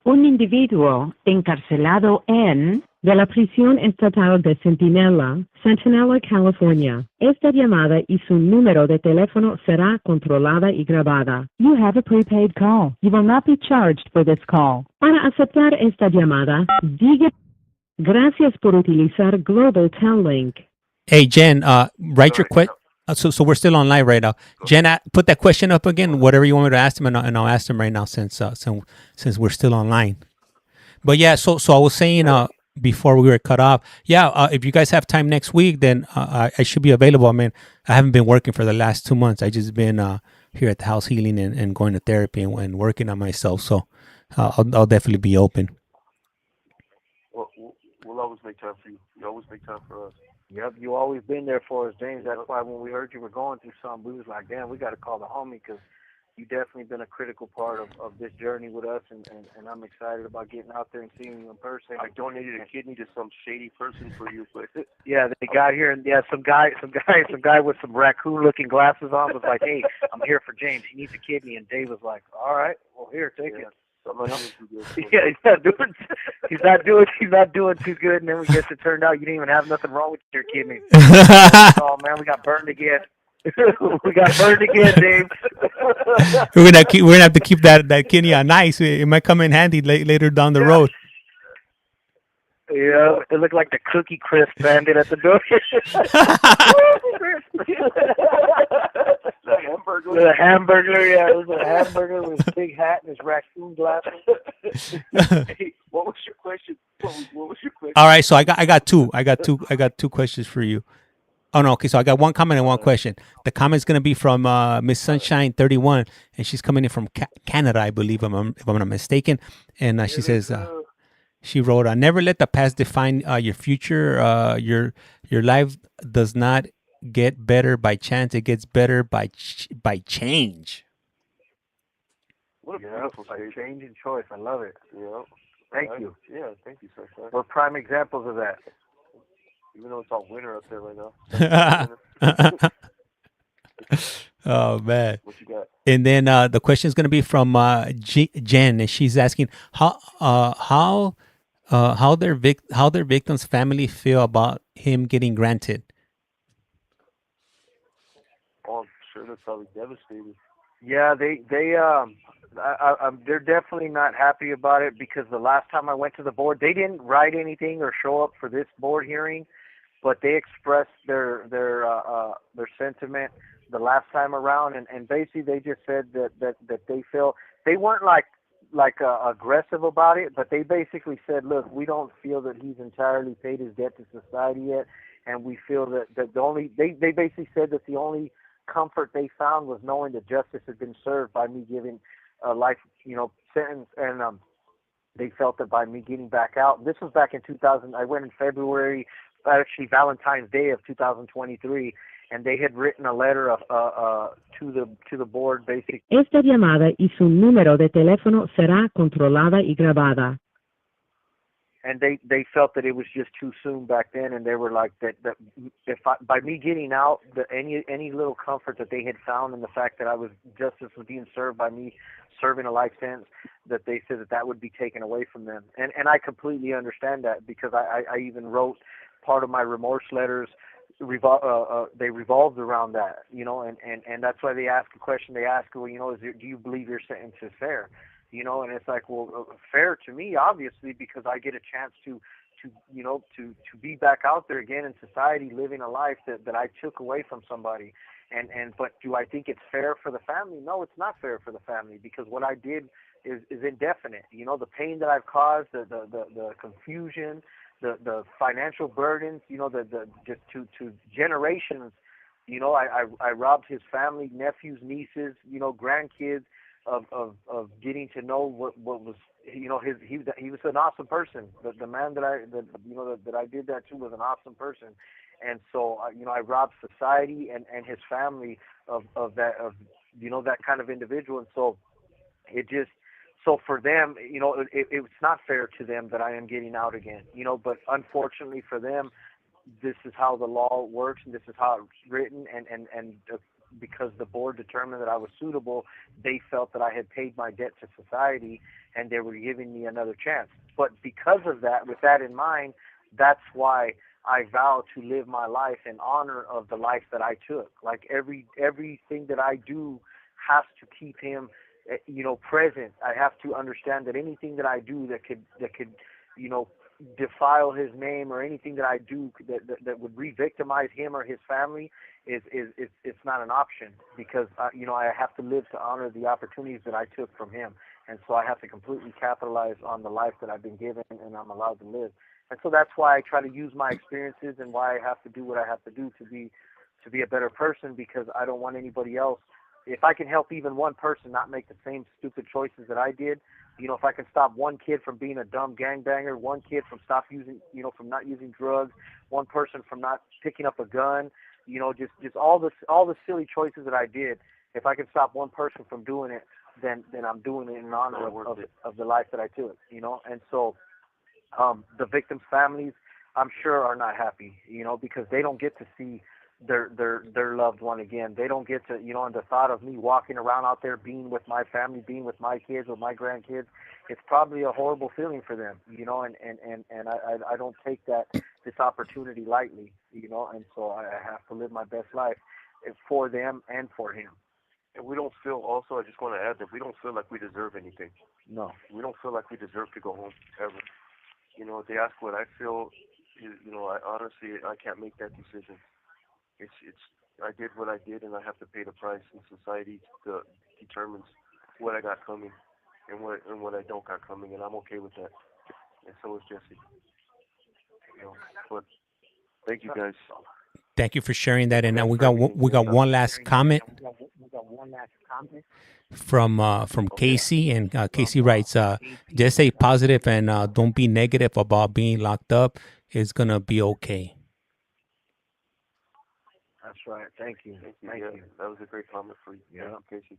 un individuo encarcelado de la prisión estatal de Centinela, Centinela, California. Esta llamada y su número de teléfono será controlada y grabada. You have a prepaid call. You will not be charged for this call. Para aceptar esta llamada, diga gracias por utilizar Global Telling. Hey, Jen, write your question. So we're still on live right now. Jen, put that question up again. Whatever you want me to ask him, and I'll ask him right now since we're still online. But yeah, so I was saying before we were cut off. Yeah, if you guys have time next week, then I should be available. I mean, I haven't been working for the last 2 months. I just been here at the house healing and going to therapy and working on myself. So I'll definitely be open. We'll always make time for you. You always make time for us. Yep, you always been there for us, James. That's why when we heard you were going through something, we was like, damn, we got to call the homie, because you definitely been a critical part of this journey with us, and I'm excited about getting out there and seeing you in person. I donated a kidney to some shady person for you, but yeah, they got here, and some guy with some raccoon-looking glasses on was like, hey, I'm here for James. He needs a kidney, and Dave was like, all right, well, here, take it. Yeah, he's not doing too good, and then we guess it turned out you didn't even have nothing wrong with your kidney. Oh man, we got burned again. We got burned again, Dave. We're gonna have to keep that kidney on ice. It might come in handy later down the road. Yeah, it looked like the Cookie Crisp bandit at the door. The hamburger. The hamburger, yeah, it was a hamburger with his big hat and his raccoon glasses. Hey, what was your question? What was your question? All right, so I got two questions for you. Oh no, okay. So I got one comment and one question. The comment's gonna be from Miss Sunshine 31, and she's coming in from Canada, I believe, if I'm not mistaken. And she says, she wrote, "Never let the past define your future. Your life does not get better by chance; it gets better by change." What a Yeah, beautiful like statement. change and choice. I love it. Yeah. Thank you. Yeah, thank you, sir. We're prime examples of that. Even though it's all winter up there right now. Oh man. What you got? And then the question is going to be from Jen, and she's asking how their victim's family feel about him getting granted. Oh, I'm sure they're probably devastated. Yeah, they're definitely not happy about it because the last time I went to the board, they didn't write anything or show up for this board hearing, but they expressed their sentiment the last time around, and basically they just said that they feel they weren't aggressive about it, but they basically said, look, we don't feel that he's entirely paid his debt to society yet, and we feel that the only they basically said that the only comfort they found was knowing that justice had been served by me giving a life, sentence, and they felt that by me getting back out. This was back in 2000. I went in February, actually Valentine's Day of 2023, and they had written a letter to the board, basically. Esta llamada y su número de teléfono será controlada y grabada. And they felt that it was just too soon back then, and they were like that if by me getting out, any little comfort that they had found in the fact that justice was being served by me serving a life sentence, that they said that would be taken away from them. And I completely understand that because I even wrote part of my remorse letters. They revolved around that, and that's why they ask a question. They ask, well, do you believe your sentence is fair? And it's like, well, fair to me, obviously, because I get a chance to be back out there again in society, living a life that I took away from somebody. But do I think it's fair for the family? No, it's not fair for the family because what I did is indefinite. The pain that I've caused, the confusion, the financial burdens, the just to generations. I robbed his family, nephews, nieces, grandkids of getting to know what was he was an awesome person. The man that I did that to was an awesome person, and so I robbed society and his family of that kind of individual, and so it just. So for them, it's not fair to them that I am getting out again, but unfortunately for them, this is how the law works and this is how it's written, and because the board determined that I was suitable, they felt that I had paid my debt to society and they were giving me another chance. But because of that, with that in mind, that's why I vow to live my life in honor of the life that I took. Like everything that I do has to keep him present. I have to understand that anything that I do that could defile his name or anything that I do that would re-victimize him or his family is it's not an option because I have to live to honor the opportunities that I took from him, and so I have to completely capitalize on the life that I've been given and I'm allowed to live. And so that's why I try to use my experiences and why I have to do what I have to do to be a better person, because I don't want anybody else. If I can help even one person not make the same stupid choices that I did, if I can stop one kid from being a dumb gangbanger, one kid from from not using drugs, one person from not picking up a gun, just all the silly choices that I did. If I can stop one person from doing it, then I'm doing it in honor of the life that I took, And so, the victims' families, I'm sure, are not happy, because they don't get to see their loved one again. They don't get to, and the thought of me walking around out there being with my family, being with my kids, with my grandkids, it's probably a horrible feeling for them, and I don't take this opportunity lightly, and so I have to live my best life for them and for him. And we don't feel, also, I just want to add that we don't feel like we deserve anything. No. We don't feel like we deserve to go home, ever. They ask what I feel. I honestly I can't make that decision. It's I did what I did, and I have to pay the price. And society determines what I got coming, and what I don't got coming, and I'm okay with that. And so is Jesse. But thank you guys. Thank you for sharing Thank that. you And now guys for having me we got on. one last comment from Okay. Casey, and Casey writes, "Just stay positive and don't be negative about being locked up. It's gonna be okay." That's right. Thank you. Thank you. Thank Yeah, you. that was a great comment for you. Yeah. Thank you, Casey.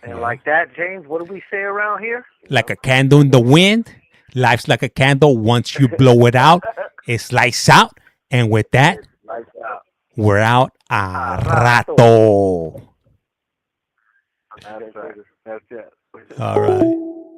And Yeah. like that, James, what do we say around here? Like a candle in the wind, life's like a candle. Once you blow it out, it's lights out. And with that, Lights out. we're out A a rato. rato. That's right. That's it. All right.